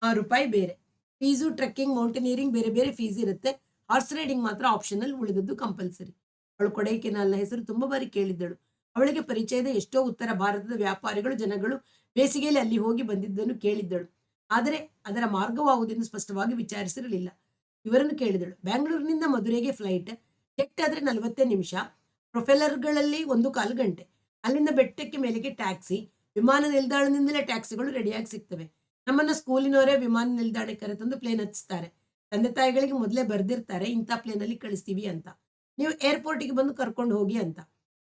ರೂಪಾಯಿ ಬೇರೆ ಫೀಸು. ಟ್ರೆಕ್ಕಿಂಗ್, ಮೌಂಟೇನಿಯರಿಂಗ್ ಬೇರೆ ಬೇರೆ ಫೀಸ್ ಇರುತ್ತೆ. ಹಾರ್ಸ್ ರೈಡಿಂಗ್ ಮಾತ್ರ ಆಪ್ಷನಲ್, ಉಳಿದದ್ದು ಕಂಪಲ್ಸರಿ. ಅವಳು ಕೊಡೈಕೆನಾಲ್ನ ಹೆಸರು ತುಂಬಾ ಬಾರಿ ಕೇಳಿದ್ದಳು. ಅವಳಿಗೆ ಪರಿಚಯದ ಎಷ್ಟೋ ಉತ್ತರ ಭಾರತದ ವ್ಯಾಪಾರಿಗಳು, ಜನಗಳು ಬೇಸಿಗೆಯಲ್ಲಿ ಅಲ್ಲಿ ಹೋಗಿ ಬಂದಿದ್ದನ್ನು ಕೇಳಿದ್ದಳು. ಆದರೆ ಅದರ ಮಾರ್ಗವಾಗುವುದೆಂದು ಸ್ಪಷ್ಟವಾಗಿ ವಿಚಾರಿಸಿರಲಿಲ್ಲ. ಇವರನ್ನು ಕೇಳಿದಳು. ಬ್ಯಾಂಗ್ಳೂರಿನಿಂದ ಮಧುರೆಗೆ ಫ್ಲೈಟ್, ಕೆಟ್ಟಾದ್ರೆ 40 ನಿಮಿಷ. ಪ್ರೊಫೆಲರ್ಗಳಲ್ಲಿ 1/4 ಗಂಟೆ. ಅಲ್ಲಿಂದ ಬೆಟ್ಟಕ್ಕೆ ಮೇಲೆಗೆ ಟ್ಯಾಕ್ಸಿ. ವಿಮಾನ ನಿಲ್ದಾಣದಿಂದಲೇ ಟ್ಯಾಕ್ಸಿಗಳು ರೆಡಿಯಾಗಿ ಸಿಗ್ತವೆ. ನಮ್ಮನ್ನ ಸ್ಕೂಲಿನವರೇ ವಿಮಾನ ನಿಲ್ದಾಣ ಕರೆತಂದು ಪ್ಲೇನ್ ಹತ್ತಿಸ್ತಾರೆ. ತಂದೆ ತಾಯಿಗಳಿಗೆ ಮೊದಲೇ ಬರ್ದಿರ್ತಾರೆ ಇಂಥ ಪ್ಲೇನಲ್ಲಿ ಕಳಿಸ್ತೀವಿ ಅಂತ. ನೀವು ಏರ್‌ಪೋರ್ಟಿಗೆ ಬಂದು ಕರ್ಕೊಂಡು ಹೋಗಿ ಅಂತ.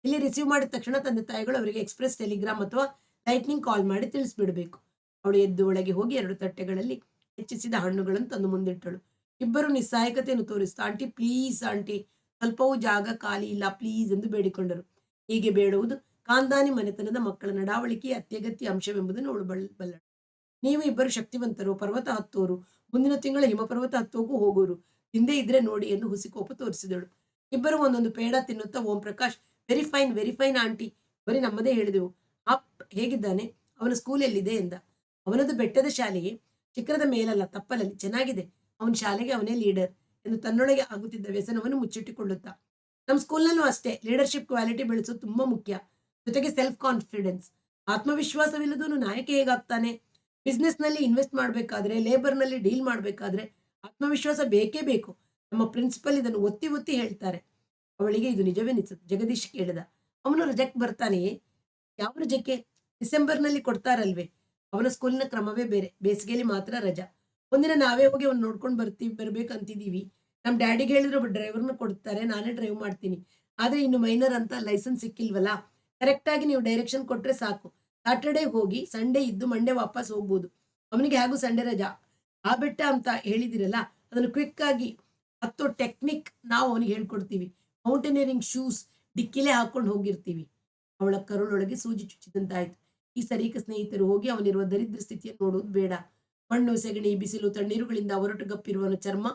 ಇಲ್ಲಿ ರಿಸೀವ್ ಮಾಡಿದ ತಕ್ಷಣ ತಂದೆ ತಾಯಿಗಳು ಅವರಿಗೆ ಎಕ್ಸ್‌ಪ್ರೆಸ್ ಟೆಲಿಗ್ರಾಮ್ ಅಥವಾ ಲೈಟ್ನಿಂಗ್ ಕಾಲ್ ಮಾಡಿ ತಿಳಿಸ್ಬಿಡಬೇಕು. ಅವಳು ಎದ್ದು ಒಳಗೆ ಹೋಗಿ 2 ತಟ್ಟೆಗಳಲ್ಲಿ ಹೆಚ್ಚಿಸಿದ ಹಣ್ಣುಗಳನ್ನು ತಂದು ಮುಂದಿಟ್ಟಳು. ಇಬ್ಬರು ನಿಸ್ಸಹಾಯಕತೆಯನ್ನು ತೋರಿಸುತ್ತಾ, "ಆಂಟಿ ಪ್ಲೀಸ್ ಆಂಟಿ, ಸ್ವಲ್ಪವೂ ಜಾಗ ಖಾಲಿ ಇಲ್ಲ ಪ್ಲೀಸ್" ಎಂದು ಬೇಡಿಕೊಂಡರು. ಹೀಗೆ ಬೇಡುವುದು ಖಾನ್ದಾನಿ ಮನೆತನದ ಮಕ್ಕಳ ನಡಾವಳಿಕೆಯ ಅತ್ಯಗತ್ಯ ಅಂಶವೆಂಬುದನ್ನು ಅವಳು ಬಲ್ಲಳು. ನೀವು ಇಬ್ಬರು ಶಕ್ತಿವಂತರು, ಪರ್ವತ ಹತ್ತೋರು, ಮುಂದಿನ ತಿಂಗಳ ಹಿಮಪರ್ವತ ಹತ್ತೋಗೂ ಹೋಗೋರು. ಹಿಂದೆ ಇದ್ರೆ ನೋಡಿ ಎಂದು ಹುಸಿಕೋಪ ತೋರಿಸಿದಳು. ಇಬ್ಬರು ಒಂದೊಂದು ಪೇಡ ತಿನ್ನುತ್ತಾ, Om Prakash, very fine aunty. ಬರೀ ನಮ್ಮದೇ ಹೇಳಿದೆವು. ಅಪ್ ಹೇಗಿದ್ದಾನೆ? ಅವನ ಸ್ಕೂಲ್ ಎಲ್ಲಿದೆ ಎಂದ. ಅವನದು ಬೆಟ್ಟದ ಶಾಲೆಯೇ, ಶಿಖರದ ಮೇಲಲ್ಲ, ತಪ್ಪಲಲ್ಲಿ. ಚೆನ್ನಾಗಿದೆ. ಅವನ ಶಾಲೆಗೆ ಅವನೇ ಲೀಡರ್ ಎಂದು ತನ್ನೊಳಗೆ ಆಗುತ್ತಿದ್ದ ವ್ಯಸನವನ್ನು ಮುಚ್ಚಿಟ್ಟುಕೊಳ್ಳುತ್ತಾ. ನಮ್ಮ ಸ್ಕೂಲ್ನಲ್ಲೂ ಅಷ್ಟೇ ಲೀಡರ್‌ಶಿಪ್ ಕ್ವಾಲಿಟಿ ಬೆಳೆಸೋದು ತುಂಬಾ ಮುಖ್ಯ. ಜೊತೆಗೆ ಸೆಲ್ಫ್ ಕಾನ್ಫಿಡೆನ್ಸ್. ಆತ್ಮವಿಶ್ವಾಸವಿಲ್ಲದವನು ನಾಯಕ ಹೇಗಾಗ್ತಾನೆ? ಬಿಸ್ನೆಸ್‌ನಲ್ಲಿ ಇನ್ವೆಸ್ಟ್ ಮಾಡಬೇಕಾದ್ರೆ, ಲೇಬರ್‌ನಲ್ಲಿ ಡೀಲ್ ಮಾಡಬೇಕಾದ್ರೆ ಆತ್ಮವಿಶ್ವಾಸ ಬೇಕೇ ಬೇಕು. ನಮ್ಮ ಪ್ರಿನ್ಸಿಪಲ್ ಇದನ್ನು ಒತ್ತಿ ಒತ್ತಿ ಹೇಳ್ತಾರೆ. ಅವಳಿಗೆ ಇದು ನಿಜವೆನಿಸಿತು. ಜಗದೀಶ್ ಕೇಳಿದ, ಅವನು ರಜೆಗೆ ಬರ್ತಾನೆಯೇ? ಯಾವ ರಜೆಗೆ? ಡಿಸೆಂಬರ್‌ನಲ್ಲಿ ಕೊಡ್ತಾರಲ್ವೇ? ಅವನ ಸ್ಕೂಲಿನ ಕ್ರಮವೇ ಬೇರೆ. ಬೇಸಿಗೆಯಲ್ಲಿ ಮಾತ್ರ ರಜಾ. ಒಂದಿನ ನಾವೇ ಹೋಗಿ ಅವ್ನ ನೋಡ್ಕೊಂಡು ಬರ್ಬೇಕಂತಿದೀವಿ. ನಮ್ಮ ಡ್ಯಾಡಿಗೆ ಹೇಳಿದ್ರೆ ಒಬ್ಬ ಡ್ರೈವರ್‌ನ ಕೊಡ್ತಾರೆ. ನಾನೇ ಡ್ರೈವ್ ಮಾಡ್ತೀನಿ. ಆದ್ರೆ ಇನ್ನು ಮೈನರ್ ಅಂತ ಲೈಸೆನ್ಸ್ ಸಿಕ್ಕಿಲ್ವಲ್ಲ. ಕರೆಕ್ಟಾಗಿ ನೀವು ಡೈರೆಕ್ಷನ್ ಕೊಟ್ರೆ ಸಾಕು. ಸಾಟರ್‌ಡೇ ಹೋಗಿ ಸಂಡೇ ಇದ್ದು ಮಂಡೇ ವಾಪಸ್ ಹೋಗ್ಬೋದು. ಅವನಿಗೆ ಹೇಗೂ ಸಂಡೇ ರಜಾ. ಆ ಬೆಟ್ಟ ಅಂತ ಹೇಳಿದಿರಲ್ಲ, ಅದನ್ನು ಕ್ವಿಕ್ ಆಗಿ ಹತ್ತೋ ಟೆಕ್ನಿಕ್ ನಾವು ಅವನಿಗೆ ಹೇಳ್ಕೊಡ್ತೀವಿ. ಮೌಂಟೇನಿಯರಿಂಗ್ ಶೂಸ್ ಡಿಕ್ಕಿಲೇ ಹಾಕೊಂಡು ಹೋಗಿರ್ತೀವಿ. ಅವಳ ಕರುಳೊಳಗೆ ಸೂಜಿ ಚುಚ್ಚಿದಂತಾಯ್ತು. ಈ ಸರೀಕ ಸ್ನೇಹಿತರು ಹೋಗಿ ಅವನಿರುವ ದರಿದ್ರ ಸ್ಥಿತಿಯನ್ನು ನೋಡುವುದು ಬೇಡ. ಮಣ್ಣು, ಸೆಗಣಿ, ಬಿಸಿಲು, ತಣ್ಣೀರುಗಳಿಂದ ಒರಟುಗಪ್ಪಿರುವವನ ಚರ್ಮ,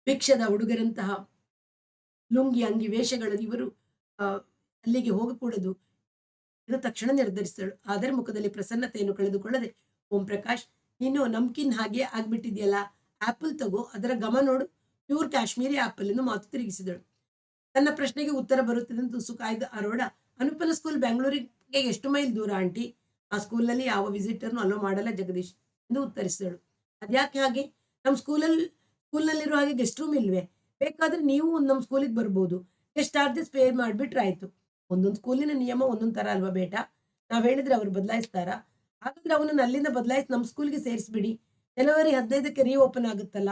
ಭಿಕ್ಷದ ಹುಡುಗರಂತಹ ಲುಂಗಿ, ಅಂಗಿ, ವೇಷಗಳು ಇವರು ಅಲ್ಲಿಗೆ ಹೋಗಕೂಡದು ಎಂದು ತಕ್ಷಣ ನಿರ್ಧರಿಸಿದಳು. ಆದರೆ ಮುಖದಲ್ಲಿ ಪ್ರಸನ್ನತೆಯನ್ನು ಕಳೆದುಕೊಳ್ಳದೆ, ಓಂ ಪ್ರಕಾಶ್, ನೀನು ನಮ್ಕಿನ್ ಹಾಗೆ ಆಗ್ಬಿಟ್ಟಿದ್ಯಲ್ಲ, ಆಪಲ್ ತಗೋ, ಅದರ ಘಮ ನೋಡು, ಪ್ಯೂರ್ ಕಾಶ್ಮೀರಿ ಆಪಲ್ ಎಂದು ಮಾತು ತಿರುಗಿಸಿದಳು. ತನ್ನ ಪ್ರಶ್ನೆಗೆ ಉತ್ತರ ಬರುತ್ತದೆ ಎಂದು ತುಸು ಕಾಯ್ದ ಅರೋಡ, ಅನುಪನ ಸ್ಕೂಲ್ ಬೆಂಗಳೂರಿಗೆ ಎಷ್ಟು ಮೈಲ್ ದೂರ ಆಂಟಿ? ಆ ಸ್ಕೂಲ್ನಲ್ಲಿ ಯಾವ ವಿಸಿಟರ್ನು ಅಲೋ ಮಾಡಲ್ಲ ಜಗದೀಶ್ ಎಂದು ಉತ್ತರಿಸಿದಳು. ಅದ್ಯಾಕೆ ಹಾಗೆ? ನಮ್ಮ ಸ್ಕೂಲ್ನಲ್ಲಿರೋ ಹಾಗೆ ಗೆಸ್ಟ್ ರೂಮ್ ಇಲ್ವೇ? ಬೇಕಾದ್ರೆ ನೀವು ನಮ್ಮ ಸ್ಕೂಲಿಗೆ ಬರ್ಬೋದು. ಗೆಸ್ಟ್ ಚಾರ್ಜಸ್ ಪೇ ಮಾಡಿಬಿಟ್ರೆ ಆಯ್ತು. ಒಂದೊಂದು ಸ್ಕೂಲಿನ ನಿಯಮ ಒಂದೊಂದು ತರ ಅಲ್ವಾ ಬೇಟ? ನಾವ್ ಹೇಳಿದ್ರೆ ಅವ್ರು ಬದಲಾಯಿಸ್ತಾರಾ? ಹಾಗಾದ್ರೆ ಅವನನ್ನ ಅಲ್ಲಿಂದ ಬದಲಾಯಿಸಿ ನಮ್ಮ ಸ್ಕೂಲ್ಗೆ ಸೇರಿಸ್ಬಿಡಿ. ಜನವರಿ 15ಕ್ಕೆ ಓಪನ್ ಆಗುತ್ತಲ್ಲ.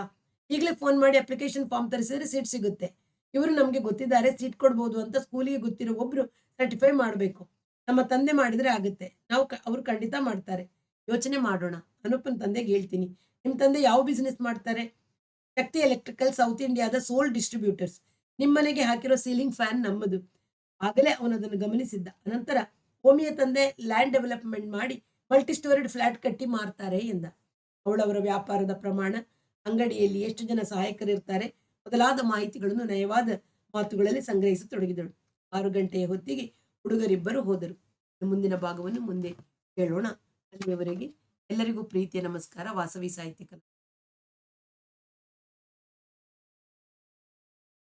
ಈಗಲೇ ಫೋನ್ ಮಾಡಿ ಅಪ್ಲಿಕೇಶನ್ ಫಾರ್ಮ್ ತರಿಸಿದ್ರೆ ಸೀಟ್ ಸಿಗುತ್ತೆ. ಇವರು ನಮ್ಗೆ ಗೊತ್ತಿದ್ದಾರೆ, ಸೀಟ್ ಕೊಡ್ಬೋದು ಅಂತ ಸ್ಕೂಲಿಗೆ ಗೊತ್ತಿರೋ ಒಬ್ರು ಸರ್ಟಿಫೈ ಮಾಡಬೇಕು. ನಮ್ಮ ತಂದೆ ಮಾಡಿದ್ರೆ ಆಗುತ್ತೆ. ಅವ್ರು ಖಂಡಿತ ಮಾಡ್ತಾರೆ. ಯೋಚನೆ ಮಾಡೋಣ. ಅನುಪನ್ ತಂದೆಗೆ ಹೇಳ್ತೀನಿ. ನಿಮ್ ತಂದೆ ಯಾವ ಬಿಸ್ನೆಸ್ ಮಾಡ್ತಾರೆ? ಶಕ್ತಿ ಎಲೆಕ್ಟ್ರಿಕಲ್ ಸೌತ್ ಇಂಡಿಯಾದ ಸೋಲ್ ಡಿಸ್ಟ್ರಿಬ್ಯೂಟರ್ಸ್. ನಿಮ್ಮನೆಗೆ ಹಾಕಿರೋ ಸೀಲಿಂಗ್ ಫ್ಯಾನ್ ನಮ್ಮದು. ಆಗಲೇ ಅವನದನ್ನು ಗಮನಿಸಿದ್ದ. ಅನಂತರ ಓಮಿಯ ತಂದೆ ಲ್ಯಾಂಡ್ ಡೆವಲಪ್ಮೆಂಟ್ ಮಾಡಿ ಮಲ್ಟಿ ಸ್ಟೋರಿಡ್ ಫ್ಲಾಟ್ ಕಟ್ಟಿ ಮಾರ್ತಾರೆ ಎಂದ. ಅವಳವರ ವ್ಯಾಪಾರದ ಪ್ರಮಾಣ, ಅಂಗಡಿಯಲ್ಲಿ ಎಷ್ಟು ಜನ ಸಹಾಯಕರಿರ್ತಾರೆ ಮೊದಲಾದ ಮಾಹಿತಿಗಳನ್ನು ನಯವಾದ ಮಾತುಗಳಲ್ಲಿ ಸಂಗ್ರಹಿಸತೊಡಗಿದಳು. 6 ಗಂಟೆಯ ಹೊತ್ತಿಗೆ ಹುಡುಗರಿಬ್ಬರು ಹೋದರು. ಮುಂದಿನ ಭಾಗವನ್ನು ಮುಂದೆ ಕೇಳೋಣ. ಅಲ್ಲಿಯವರೆಗೆ ಎಲ್ಲರಿಗೂ ಪ್ರೀತಿಯ ನಮಸ್ಕಾರ. ವಾಸವಿ ಸಾಹಿತ್ಯ